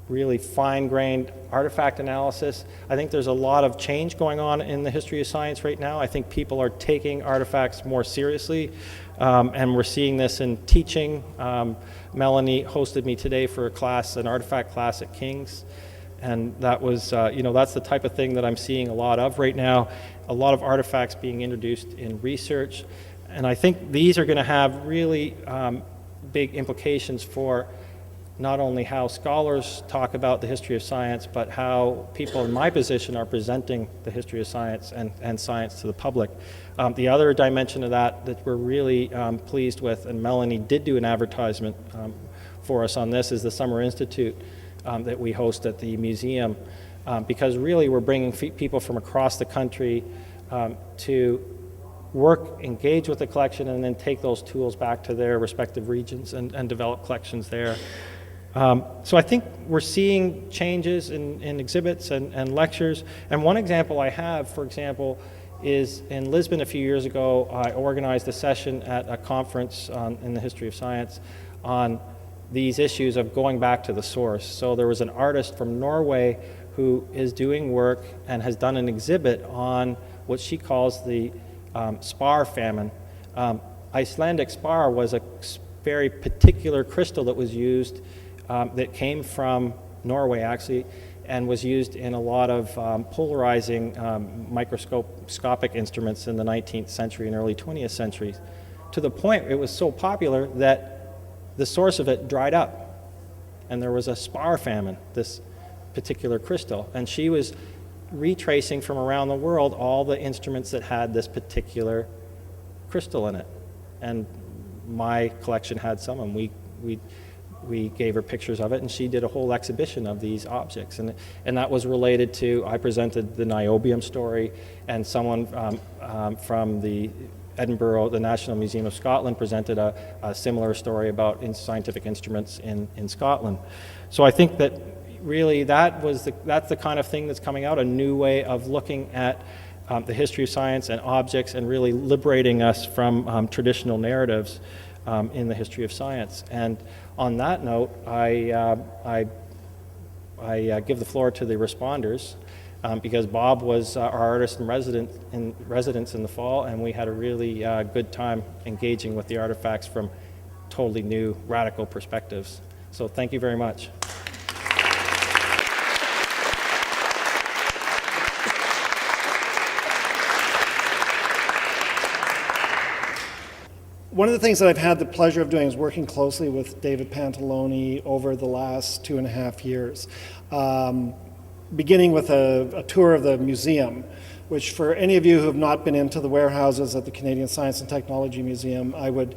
really fine-grained artifact analysis. I think there's a lot of change going on in the history of science right now. I think people are taking artifacts more seriously, and we're seeing this in teaching. Melanie hosted me today for a class, an artifact class at King's, and that was, that's the type of thing that I'm seeing a lot of right now, a lot of artifacts being introduced in research, and I think these are going to have really big implications for not only how scholars talk about the history of science, but how people in my position are presenting the history of science and science to the public. The other dimension of that we're really pleased with, and Melanie did do an advertisement for us on this, is the Summer Institute that we host at the museum, because really we're bringing people from across the country to engage with the collection, and then take those tools back to their respective regions and develop collections there. So I think we're seeing changes in exhibits and lectures. And one example I have, for example, is in Lisbon a few years ago, I organized a session at a conference in the history of science on these issues of going back to the source. So there was an artist from Norway who is doing work and has done an exhibit on what she calls the spar famine. Icelandic spar was a very particular crystal that was used, that came from Norway actually, and was used in a lot of polarizing microscopic instruments in the 19th century and early 20th century, to the point it was so popular that the source of it dried up, and there was a spar famine, this particular crystal, and she was retracing from around the world all the instruments that had this particular crystal in it, and my collection had some, and we gave her pictures of it, and she did a whole exhibition of these objects, and that was related to, I presented the niobium story, and someone from the Edinburgh, the National Museum of Scotland, presented a similar story about scientific instruments in Scotland. So I think that really that's the kind of thing that's coming out, a new way of looking at the history of science and objects, and really liberating us from traditional narratives in the history of science. And on that note, I give the floor to the responders, because Bob was our artist in residence in the fall, and we had a really good time engaging with the artifacts from totally new, radical perspectives. So thank you very much. One of the things that I've had the pleasure of doing is working closely with David Pantalony over the last 2.5 years, beginning with a tour of the museum, which for any of you who have not been into the warehouses at the Canadian Science and Technology Museum, I would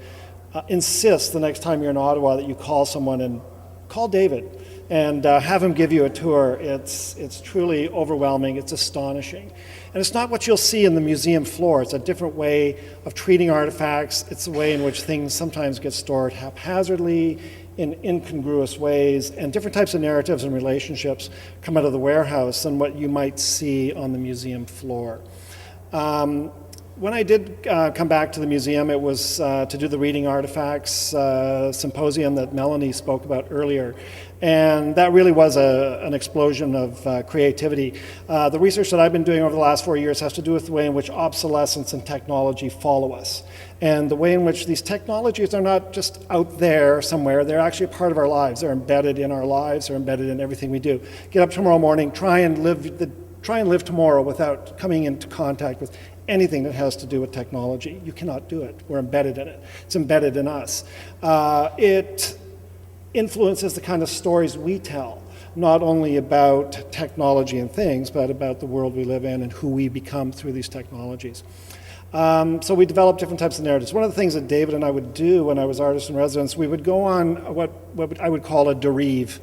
insist the next time you're in Ottawa that you call someone, and call David and have him give you a tour. It's truly overwhelming, it's astonishing. And it's not what you'll see in the museum floor. It's a different way of treating artifacts. It's a way in which things sometimes get stored haphazardly, in incongruous ways, and different types of narratives and relationships come out of the warehouse than what you might see on the museum floor. When I did come back to the museum, it was to do the Reading Artifacts symposium that Melanie spoke about earlier. And that really was an explosion of creativity. The research that I've been doing over the last 4 years has to do with the way in which obsolescence and technology follow us. And the way in which these technologies are not just out there somewhere, they're actually a part of our lives. They're embedded in our lives, they're embedded in everything we do. Get up tomorrow morning, try and live tomorrow without coming into contact with anything that has to do with technology. You cannot do it. We're embedded in it. It's embedded in us. It influences the kind of stories we tell, not only about technology and things, but about the world we live in and who we become through these technologies. So we developed different types of narratives. One of the things that David and I would do when I was artist in residence, we would go on what I would call a dérive.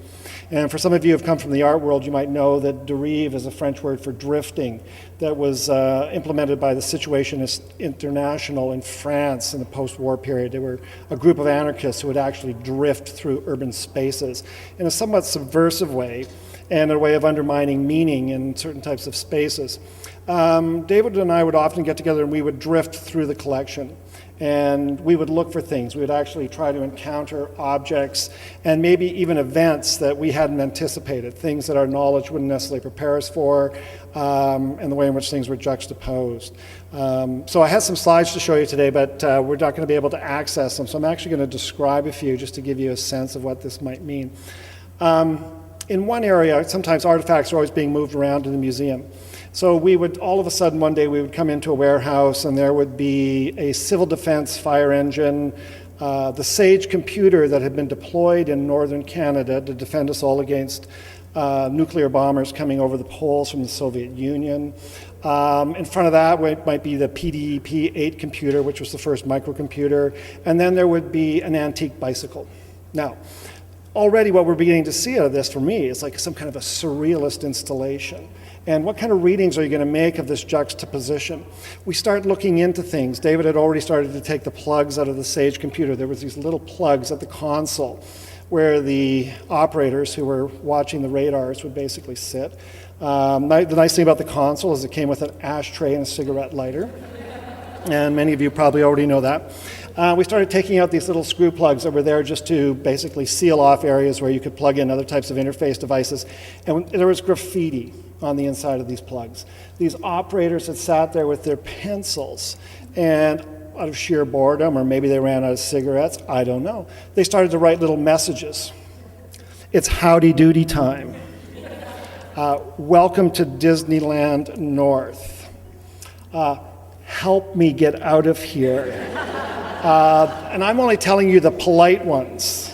And for some of you who have come from the art world, you might know that dérive is a French word for drifting that was implemented by the Situationist International in France in the post-war period. They were a group of anarchists who would actually drift through urban spaces in a somewhat subversive way. and a way of undermining meaning in certain types of spaces. David and I would often get together and we would drift through the collection. And we would look for things. We would actually try to encounter objects and maybe even events that we hadn't anticipated, things that our knowledge wouldn't necessarily prepare us for, and the way in which things were juxtaposed. So I have some slides to show you today, but we're not going to be able to access them. So I'm actually going to describe a few just to give you a sense of what this might mean. In one area, sometimes artifacts are always being moved around in the museum. So we would, all of a sudden one day, we would come into a warehouse and there would be a civil defense fire engine, the Sage computer that had been deployed in northern Canada to defend us all against nuclear bombers coming over the poles from the Soviet Union. In front of that might be the PDP-8 computer, which was the first microcomputer, and then there would be an antique bicycle. Now, already what we're beginning to see out of this for me is like some kind of a surrealist installation. And what kind of readings are you going to make of this juxtaposition? We start looking into things. David had already started to take the plugs out of the Sage computer. There was these little plugs at the console where the operators who were watching the radars would basically sit. The nice thing about the console is it came with an ashtray and a cigarette lighter. And many of you probably already know that. We started taking out these little screw plugs that were there just to basically seal off areas where you could plug in other types of interface devices. And there was graffiti on the inside of these plugs. These operators had sat there with their pencils, and out of sheer boredom, or maybe they ran out of cigarettes, I don't know, they started to write little messages. It's howdy doody time. Welcome to Disneyland North. Help me get out of here. And I'm only telling you the polite ones.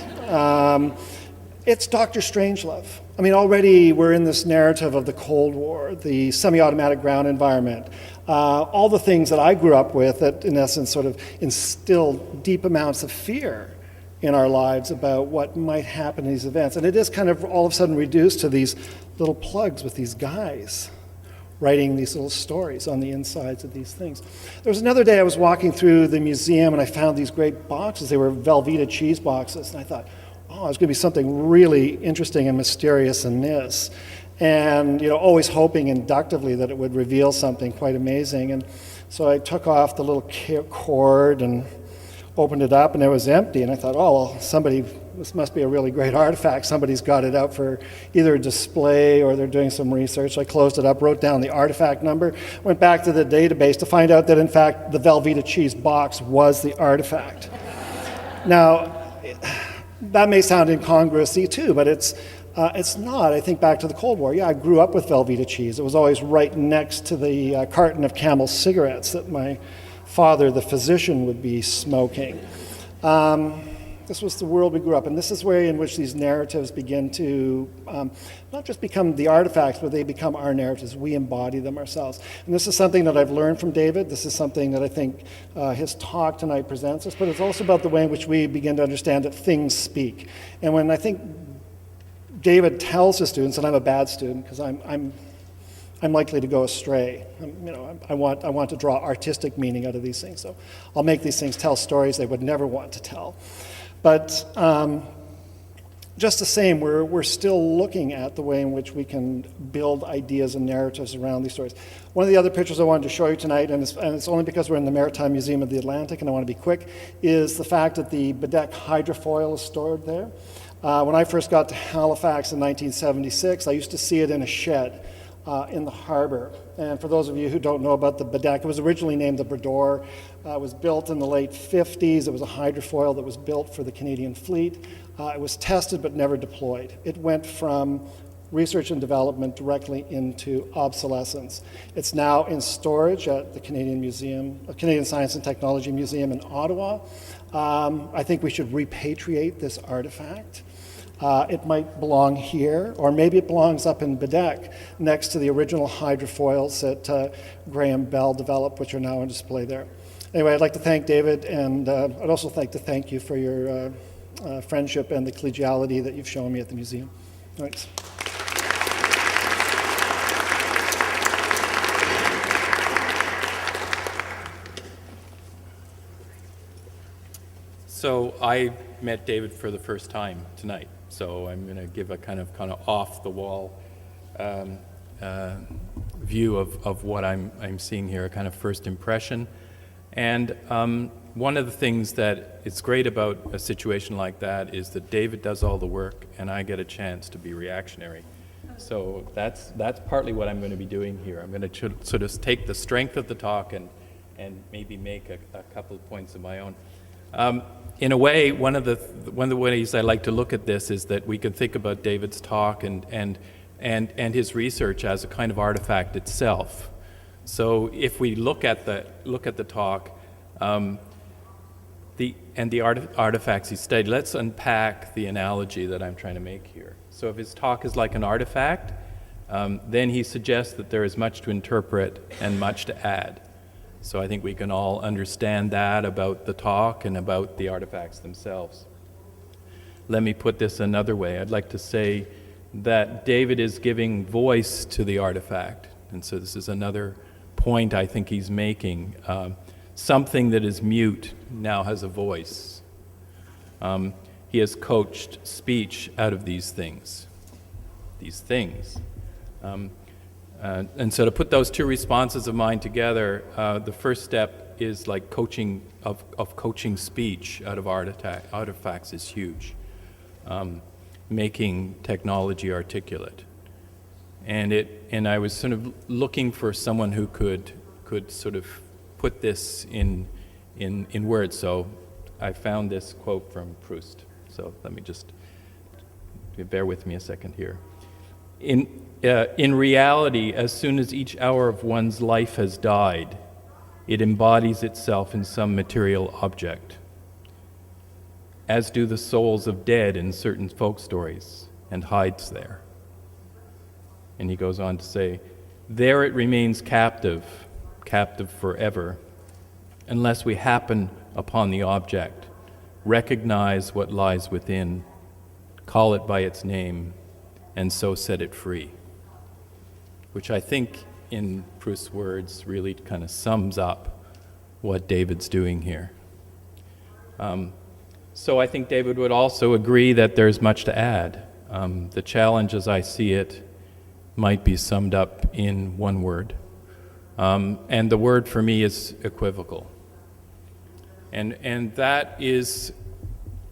It's Dr. Strangelove. I mean, already we're in this narrative of the Cold War, the semi-automatic ground environment, all the things that I grew up with that, in essence, sort of instilled deep amounts of fear in our lives about what might happen in these events. And it is kind of all of a sudden reduced to these little plugs with these guys writing these little stories on the insides of these things. There was another day I was walking through the museum and I found these great boxes. They were Velveeta cheese boxes. And I thought, oh, there's going to be something really interesting and mysterious in this. And, you know, always hoping inductively that it would reveal something quite amazing. And so I took off the little cord and opened it up, and it was empty. And I thought, oh, well, this must be a really great artifact. Somebody's got it out for either a display or they're doing some research. So I closed it up, wrote down the artifact number, went back to the database to find out that, in fact, the Velveeta cheese box was the artifact. Now, that may sound incongruous to you too, but it's not. I think back to the Cold War. Yeah, I grew up with Velveeta cheese. It was always right next to the carton of Camel cigarettes that my father, the physician, would be smoking. This was the world we grew up in. This is the way in which these narratives begin to not just become the artifacts, but they become our narratives. We embody them ourselves. And this is something that I've learned from David. This is something that I think his talk tonight presents us, but it's also about the way in which we begin to understand that things speak. And when I think David tells his students, and I'm a bad student because I'm likely to go astray. I want to draw artistic meaning out of these things. So I'll make these things tell stories they would never want to tell. But just the same, we're still looking at the way in which we can build ideas and narratives around these stories. One of the other pictures I wanted to show you tonight, and it's only because we're in the Maritime Museum of the Atlantic, and I want to be quick, is the fact that the Bedeck hydrofoil is stored there. When I first got to Halifax in 1976, I used to see it in a shed in the harbor. And for those of you who don't know about the Bedeck, it was originally named the Brador. It was built in the late 50s. It was a hydrofoil that was built for the Canadian fleet. It was tested but never deployed. It went from research and development directly into obsolescence. It's now in storage at the Canadian Science and Technology Museum in Ottawa. I think we should repatriate this artifact. It might belong here, or maybe it belongs up in Bedeck next to the original hydrofoils that Graham Bell developed, which are now on display there. Anyway, I'd like to thank David, and I'd also like to thank you for your friendship and the collegiality that you've shown me at the museum. Thanks. So I met David for the first time tonight. So I'm going to give a kind of off the wall view of what I'm seeing here, a kind of first impression. And one of the things that is great about a situation like that is that David does all the work and I get a chance to be reactionary. So that's partly what I'm going to be doing here. I'm going to sort of take the strength of the talk and maybe make a couple of points of my own. In a way, one of the ways I like to look at this is that we can think about David's talk and his research as a kind of artifact itself. So if we look at the talk, the artifacts he studied, let's unpack the analogy that I'm trying to make here. So if his talk is like an artifact, then he suggests that there is much to interpret and much to add. So I think we can all understand that about the talk and about the artifacts themselves. Let me put this another way. I'd like to say that David is giving voice to the artifact. And so this is another point I think he's making. Something that is mute now has a voice. He has coached speech out of these things. And so to put those two responses of mine together, the first step is like coaching speech out of artifacts is huge. Making technology articulate. And I was sort of looking for someone who could sort of put this in words. So I found this quote from Proust. So let me just bear with me a second here. In reality, as soon as each hour of one's life has died, it embodies itself in some material object, as do the souls of dead in certain folk stories, and hides there. And he goes on to say, there it remains captive forever, unless we happen upon the object, recognize what lies within, call it by its name, and so set it free. Which I think, in Proust's words, really kind of sums up what David's doing here. So I think David would also agree that there's much to add. The challenge, as I see it, might be summed up in one word. And the word for me is equivocal. And that is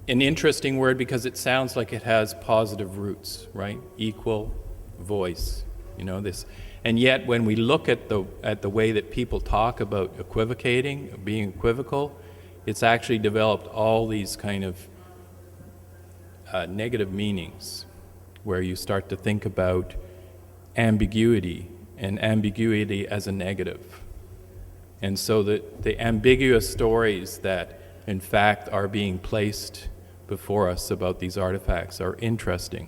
an interesting word because it sounds like it has positive roots, right? Equal, voice, this. And yet when we look at the way that people talk about equivocating, being equivocal, it's actually developed all these kind of negative meanings where you start to think about ambiguity and ambiguity as a negative. And so the ambiguous stories that in fact are being placed before us about these artifacts are interesting.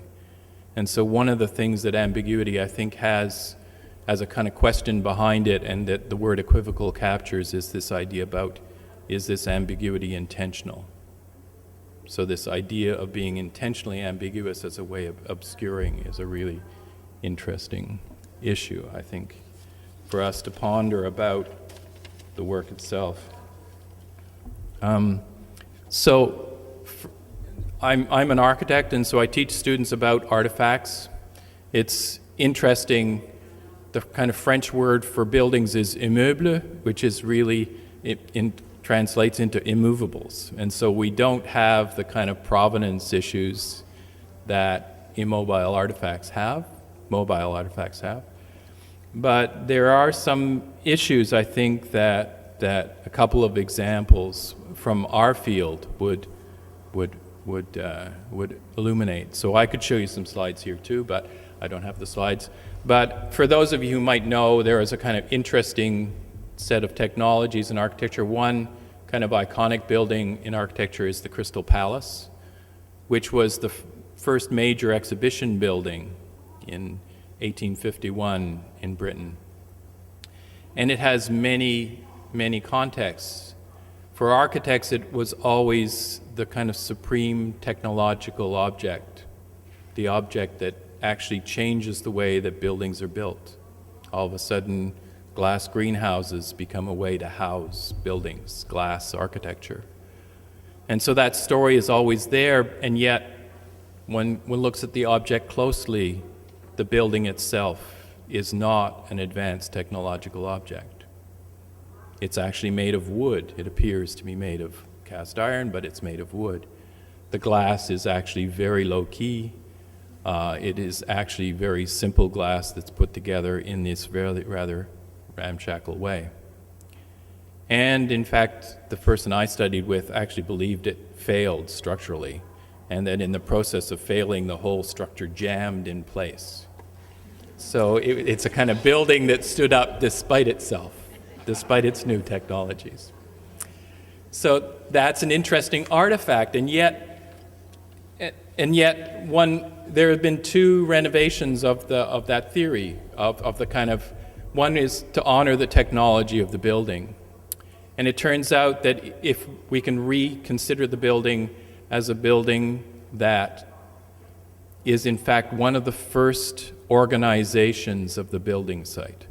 And so one of the things that ambiguity I think has as a kind of question behind it and that the word equivocal captures is this idea about, is this ambiguity intentional? So this idea of being intentionally ambiguous as a way of obscuring is a really interesting issue, I think, for us to ponder about the work itself. I'm an architect, and so I teach students about artifacts. It's interesting, the kind of French word for buildings is immeuble, which is really, translates into immovables. And so we don't have the kind of provenance issues that immobile artifacts have, mobile artifacts have. But there are some issues, I think, that a couple of examples from our field would illuminate. So I could show you some slides here too, but I don't have the slides. But for those of you who might know, there is a kind of interesting set of technologies in architecture. One kind of iconic building in architecture is the Crystal Palace, which was the first major exhibition building in 1851 in Britain. And it has many, many contexts. For architects, it was always the kind of supreme technological object, the object that actually changes the way that buildings are built. All of a sudden, glass greenhouses become a way to house buildings, glass architecture. And so that story is always there, and yet when one looks at the object closely, the building itself is not an advanced technological object. It's actually made of wood. It appears to be made of cast iron, but it's made of wood. The glass is actually very low-key. It is actually very simple glass that's put together in this rather ramshackle way. And in fact, the person I studied with actually believed it failed structurally, and that in the process of failing, the whole structure jammed in place. So it's a kind of building that stood up despite itself, despite its new technologies. So that's an interesting artifact, and yet there have been two renovations of that theory, of the kind of, one is to honor the technology of the building. And it turns out that if we can reconsider the building as a building that is in fact one of the first organizations of the building site.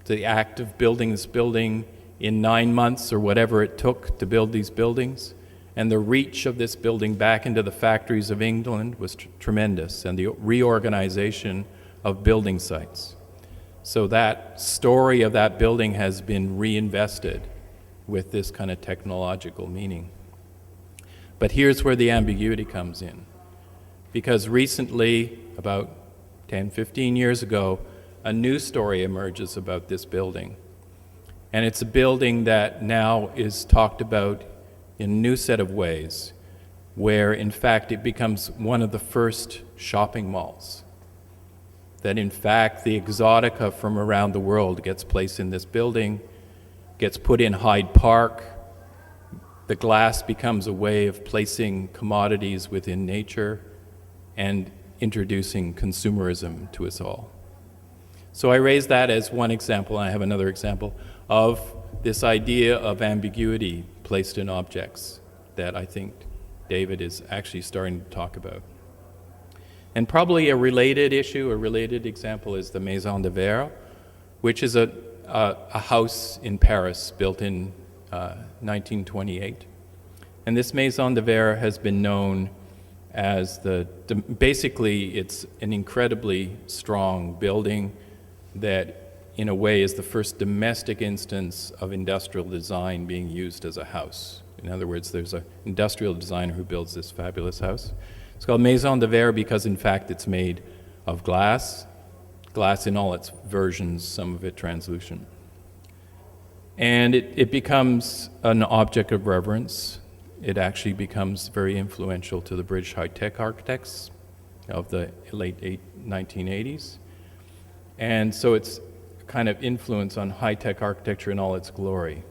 The act of building this building in 9 months or whatever it took to build these buildings, and the reach of this building back into the factories of England was tremendous, and the reorganization of building sites. So that story of that building has been reinvested with this kind of technological meaning. But here's where the ambiguity comes in. Because recently, about 10, 15 years ago, a new story emerges about this building. And it's a building that now is talked about in a new set of ways, where in fact it becomes one of the first shopping malls. That in fact the exotica from around the world gets placed in this building, gets put in Hyde Park. The glass becomes a way of placing commodities within nature and introducing consumerism to us all. So I raise that as one example, and I have another example of this idea of ambiguity placed in objects that I think David is actually starting to talk about. And probably a related issue, a related example is the Maison de Verre, which is a house in Paris built in 1928. And this Maison de Verre has been known as basically it's an incredibly strong building that in a way is the first domestic instance of industrial design being used as a house. In other words, there's an industrial designer who builds this fabulous house. It's called Maison de Verre because in fact it's made of glass in all its versions, some of it translucent. And it becomes an object of reverence. It actually becomes very influential to the British high-tech architects of the late 1980s. And so it's kind of influence on high-tech architecture in all its glory.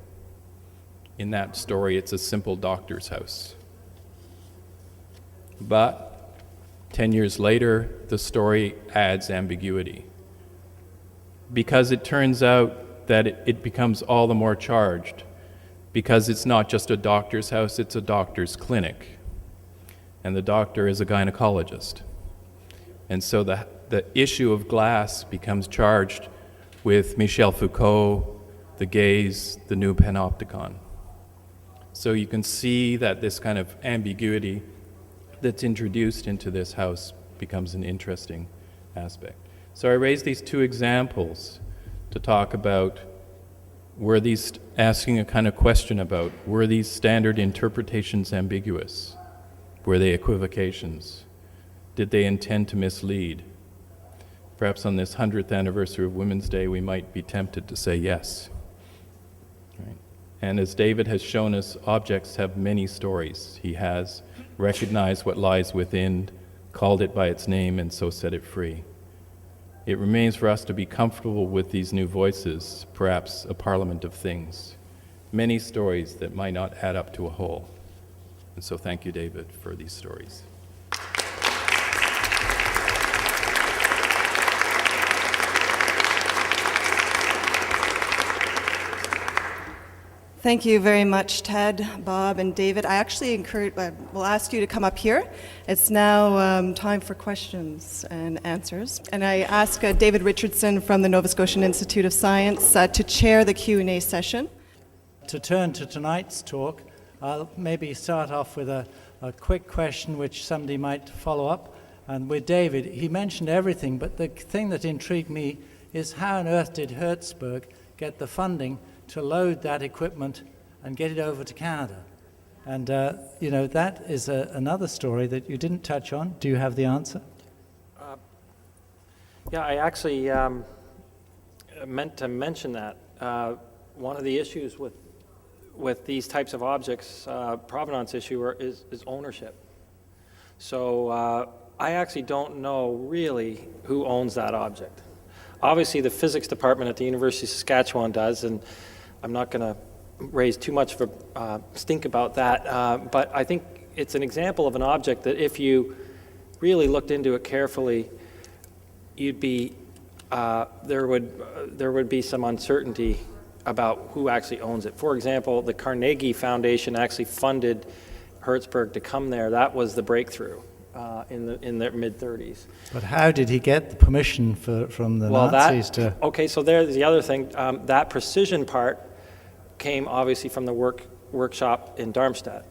In that story, it's a simple doctor's house. But 10 years later, the story adds ambiguity. Because it turns out that it becomes all the more charged, because it's not just a doctor's house, it's a doctor's clinic. And the doctor is a gynecologist. And so the issue of glass becomes charged with Michel Foucault, the gaze, the new panopticon. So you can see that this kind of ambiguity that's introduced into this house becomes an interesting aspect. So I raised these two examples to talk about, asking a kind of question about, were these standard interpretations ambiguous? Were they equivocations? Did they intend to mislead? Perhaps on this 100th anniversary of Women's Day, we might be tempted to say yes. Right? And as David has shown us, objects have many stories. He has recognized what lies within, called it by its name, and so set it free. It remains for us to be comfortable with these new voices, perhaps a parliament of things, many stories that might not add up to a whole. And so thank you, David, for these stories. Thank you very much, Ted, Bob, and David. I actually will ask you to come up here. It's now time for questions and answers. And I ask David Richardson from the Nova Scotian Institute of Science to chair the Q&A session. To turn to tonight's talk, I'll maybe start off with a quick question which somebody might follow up. And with David, he mentioned everything, but the thing that intrigued me is how on earth did Hertzberg get the funding to load that equipment and get it over to Canada? And, that is another story that you didn't touch on. Do you have the answer? Yeah, I actually meant to mention that. One of the issues with these types of objects, provenance issue, is ownership. So I actually don't know really who owns that object. Obviously, the physics department at the University of Saskatchewan does, and I'm not going to raise too much of a stink about that, but I think it's an example of an object that if you really looked into it carefully, you'd be there would be some uncertainty about who actually owns it. For example, the Carnegie Foundation actually funded Hertzberg to come there. That was the breakthrough in the mid-30s. But how did he get the permission from the Nazis to... Okay, so there's the other thing. That precision part came obviously from the workshop in Darmstadt.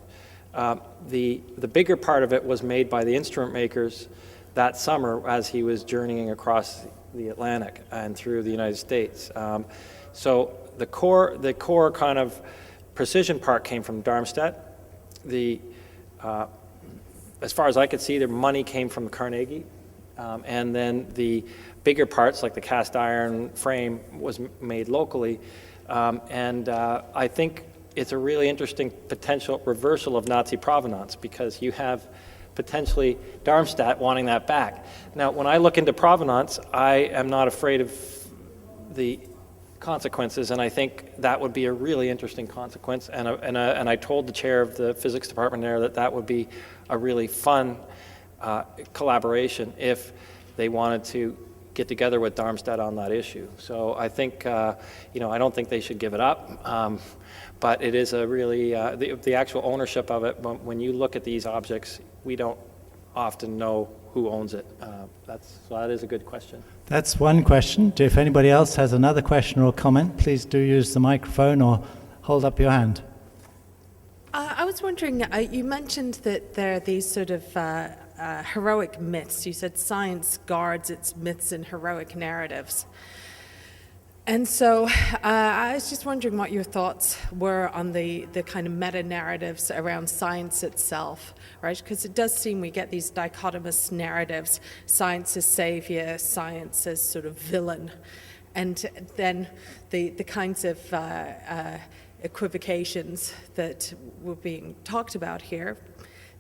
The bigger part of it was made by the instrument makers that summer as he was journeying across the Atlantic and through the United States. So the core kind of precision part came from Darmstadt. As far as I could see, the money came from Carnegie, and then the bigger parts, like the cast iron frame, was made locally. I think it's a really interesting potential reversal of Nazi provenance, because you have potentially Darmstadt wanting that back. Now, when I look into provenance, I am not afraid of the consequences, and I think that would be a really interesting consequence. And I told the chair of the physics department there that would be a really fun collaboration if they wanted to get together with Darmstadt on that issue. So I think, I don't think they should give it up, but it is a really, the actual ownership of it, when you look at these objects, we don't often know who owns it. So that is a good question. That's one question. If anybody else has another question or comment, please do use the microphone or hold up your hand. I was wondering, you mentioned that there are these sort of heroic myths. You said science guards its myths and heroic narratives. And so I was just wondering what your thoughts were on the kind of meta-narratives around science itself, right? Because it does seem we get these dichotomous narratives, science as savior, science as sort of villain, and then the kinds of equivocations that were being talked about here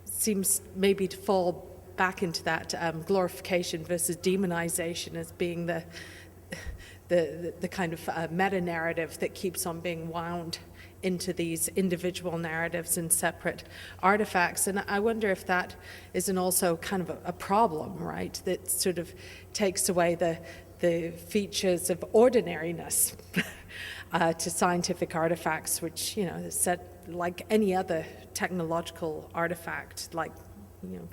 seems maybe to fall back into that glorification versus demonization as being the kind of meta-narrative that keeps on being wound into these individual narratives and separate artifacts. And I wonder if that isn't also kind of a problem, right? That sort of takes away the features of ordinariness to scientific artifacts, which, is set like any other technological artifact, like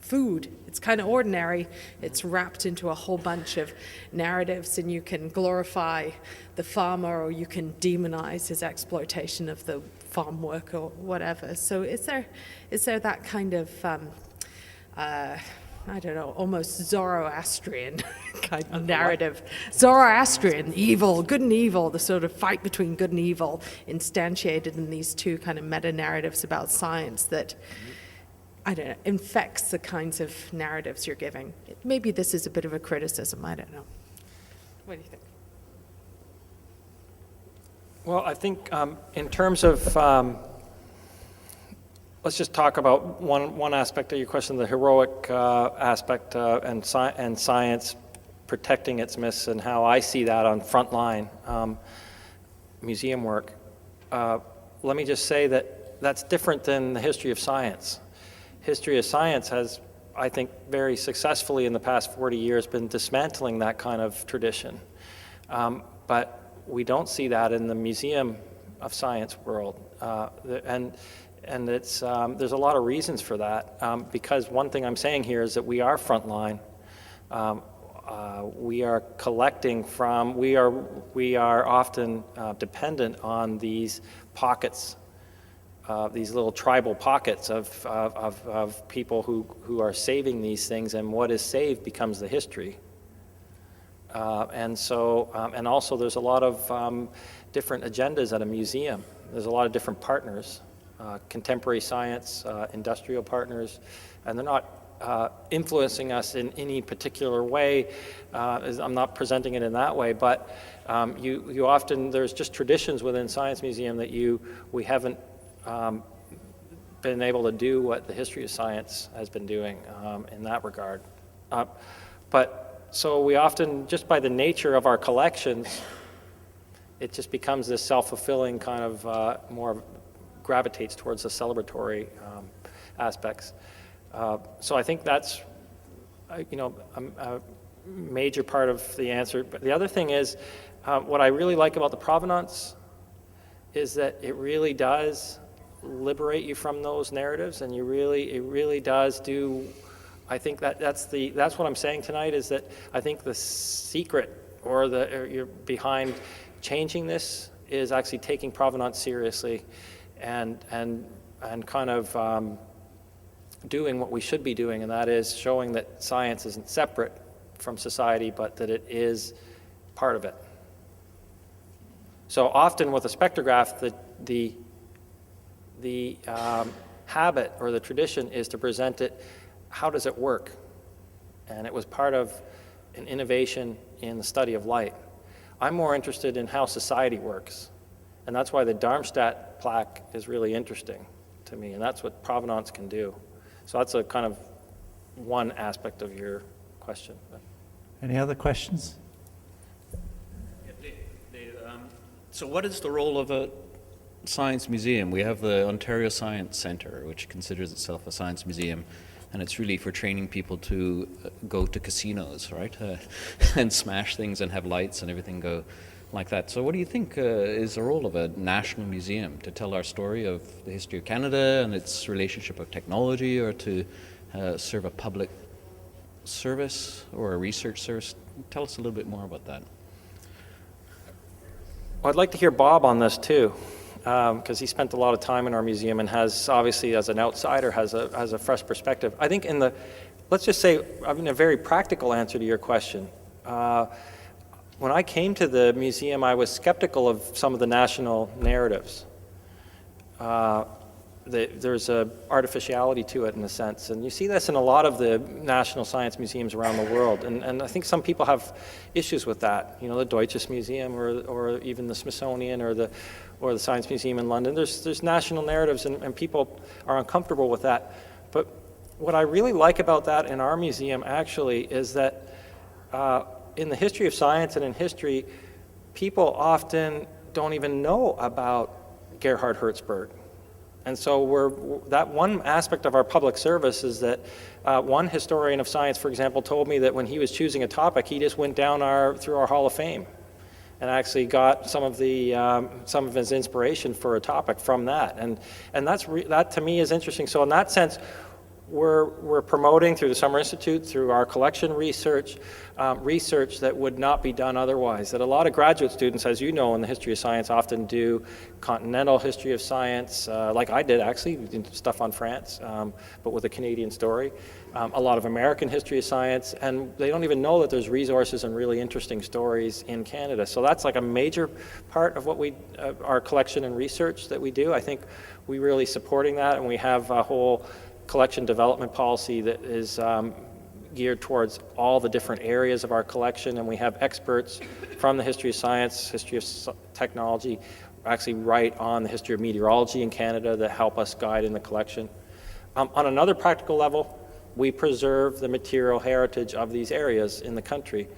food. It's kind of ordinary. It's wrapped into a whole bunch of narratives, and you can glorify the farmer or you can demonize his exploitation of the farm work or whatever. So is there that kind of I don't know, almost Zoroastrian kind of narrative. Zoroastrian, evil, good and evil, the sort of fight between good and evil instantiated in these two kind of meta-narratives about science that, I don't know, infects the kinds of narratives you're giving. Maybe this is a bit of a criticism, I don't know. What do you think? Well, I think in terms of, let's just talk about one aspect of your question, the heroic aspect and science protecting its myths, and how I see that on frontline museum work. Let me just say that that's different than the history of science. History of science has, I think, very successfully in the past 40 years been dismantling that kind of tradition. But we don't see that in the museum of science world. And it's, there's a lot of reasons for that, because one thing I'm saying here is that we are frontline. We are collecting from, we are often dependent on these pockets these little tribal pockets of people who are saving these things, and what is saved becomes the history. And also there's a lot of different agendas at a museum. There's a lot of different partners, contemporary science, industrial partners, and they're not influencing us in any particular way. I'm not presenting it in that way, but you often, there's just traditions within Science Museum that we haven't been able to do what the history of science has been doing in that regard. So we often, just by the nature of our collections, it just becomes this self-fulfilling kind of more gravitates towards the celebratory aspects. So I think that's, a major part of the answer. But the other thing is, what I really like about the Provenance is that it really does liberate you from those narratives, and it really does do. I think that's what I'm saying tonight, is that I think the secret you're behind changing this is actually taking Provenance seriously, and kind of doing what we should be doing, and that is showing that science isn't separate from society, but that it is part of it. So often with a spectrograph, the habit or the tradition is to present it, how does it work? And it was part of an innovation in the study of light. I'm more interested in how society works, and that's why the Darmstadt plaque is really interesting to me, and that's what Provenance can do. So that's a kind of one aspect of your question. Any other questions? So what is the role of a science museum? We have the Ontario Science Centre, which considers itself a science museum, and it's really for training people to go to casinos, right? And smash things and have lights and everything go like that. So what do you think is the role of a national museum? To tell our story of the history of Canada and its relationship with technology, or to serve a public service or a research service? Tell us a little bit more about that. Well, I'd like to hear Bob on this too, because he spent a lot of time in our museum and has, obviously, as an outsider, has a fresh perspective. I think let's just say, a very practical answer to your question. When I came to the museum, I was skeptical of some of the national narratives. There's a artificiality to it, in a sense, and you see this in a lot of the national science museums around the world, and I think some people have issues with that. The Deutsches Museum, or even the Smithsonian, or the Science Museum in London. There's national narratives, and people are uncomfortable with that. But what I really like about that in our museum, actually, is that in the history of science and in history, people often don't even know about Gerhard Hertzberg. And so that one aspect of our public service is that one historian of science, for example, told me that when he was choosing a topic, he just went down through our Hall of Fame and actually got some of his inspiration for a topic from that. And that to me is interesting. So in that sense, we're promoting through the Summer Institute, through our collection research, research that would not be done otherwise. That a lot of graduate students, as you know, in the history of science often do continental history of science, like I did actually, stuff on France, but with a Canadian story. A lot of American history of science, and they don't even know that there's resources and really interesting stories in Canada. So that's like a major part of what our collection and research that we do. I think we're really supporting that, and we have a whole collection development policy that is geared towards all the different areas of our collection, and we have experts from the history of science, history of technology, actually write on the history of meteorology in Canada that help us guide in the collection. On another practical level, we preserve the material heritage of these areas in the country.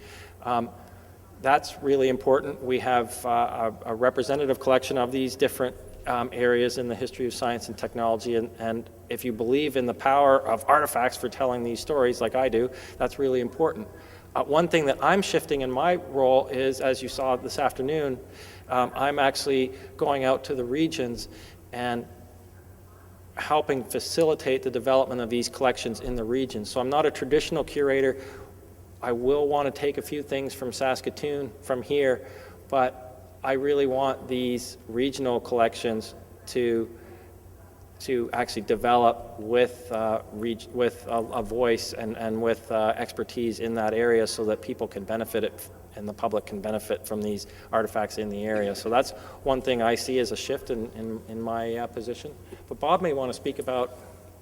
That's really important. We have a representative collection of these different areas in the history of science and technology, and if you believe in the power of artifacts for telling these stories, like I do, that's really important. One thing that I'm shifting in my role is, as you saw this afternoon, I'm actually going out to the regions and helping facilitate the development of these collections in the regions. So I'm not a traditional curator. I will want to take a few things from Saskatoon, from here, but I really want these regional collections to to actually develop with a voice and with expertise in that area, so that people can benefit it and the public can benefit from these artifacts in the area. So that's one thing I see as a shift in my position. But Bob may want to speak about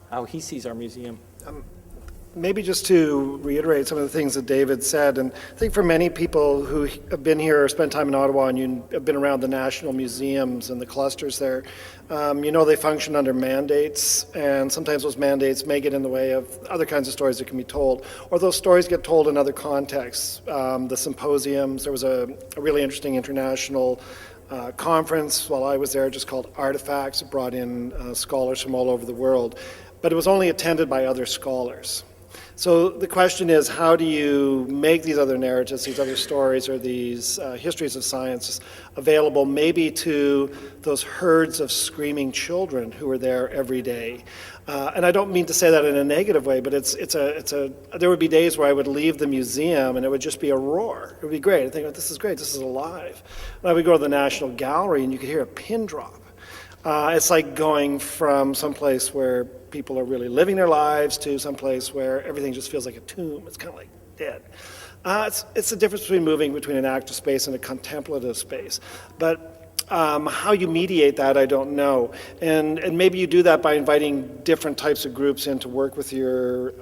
how he sees our museum. Maybe just to reiterate some of the things that David said, and I think for many people who have been here or spent time in Ottawa and you have been around the national museums and the clusters there, you know they function under mandates, and sometimes those mandates may get in the way of other kinds of stories that can be told, or those stories get told in other contexts. The symposiums, there was a really interesting international conference while I was there just called Artifacts. It brought in scholars from all over the world, but it was only attended by other scholars. So the question is, how do you make these other narratives, these other stories, or these histories of science available maybe to those herds of screaming children who are there every day? And I don't mean to say that in a negative way, but there would be days where I would leave the museum and it would just be a roar. It would be great. I think, oh, this is great, this is alive. And I would go to the National Gallery and you could hear a pin drop. It's like going from someplace where people are really living their lives to someplace where everything just feels like a tomb. It's kind of like dead. It's the difference between moving between an active space and a contemplative space. But how you mediate that, I don't know. And maybe you do that by inviting different types of groups in to work with your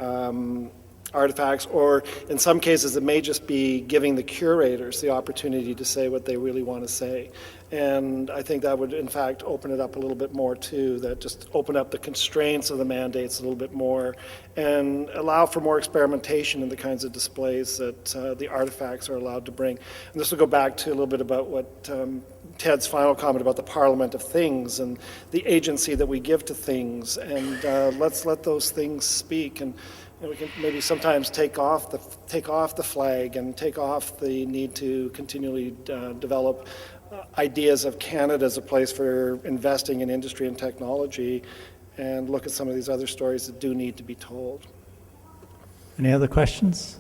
artifacts, or in some cases it may just be giving the curators the opportunity to say what they really want to say. And I think that would in fact open it up a little bit more too, that just open up the constraints of the mandates a little bit more and allow for more experimentation in the kinds of displays that the artifacts are allowed to bring. And this will go back to a little bit about what Ted's final comment about the Parliament of Things and the agency that we give to things, and let's let those things speak. And we can maybe sometimes take off the flag and take off the need to continually develop ideas of Canada as a place for investing in industry and technology, and look at some of these other stories that do need to be told. Any other questions?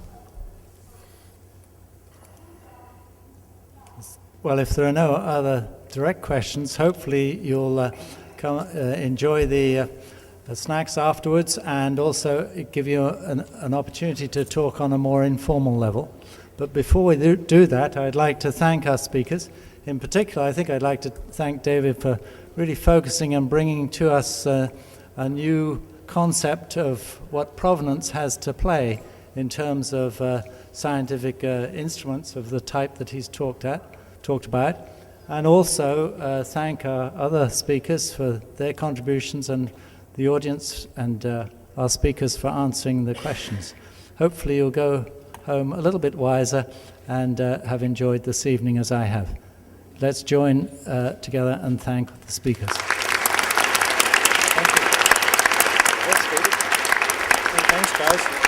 Well, if there are no other direct questions, hopefully you'll come enjoy the snacks afterwards, and also give you an opportunity to talk on a more informal level. But before we do that, I'd like to thank our speakers. In particular, I think I'd like to thank David for really focusing and bringing to us a new concept of what provenance has to play in terms of scientific instruments of the type that he's talked about. And also thank our other speakers for their contributions, and the audience and our speakers for answering the questions. Hopefully you'll go home a little bit wiser and have enjoyed this evening as I have. Let's join together and thank the speakers. Thank you. Thanks, guys.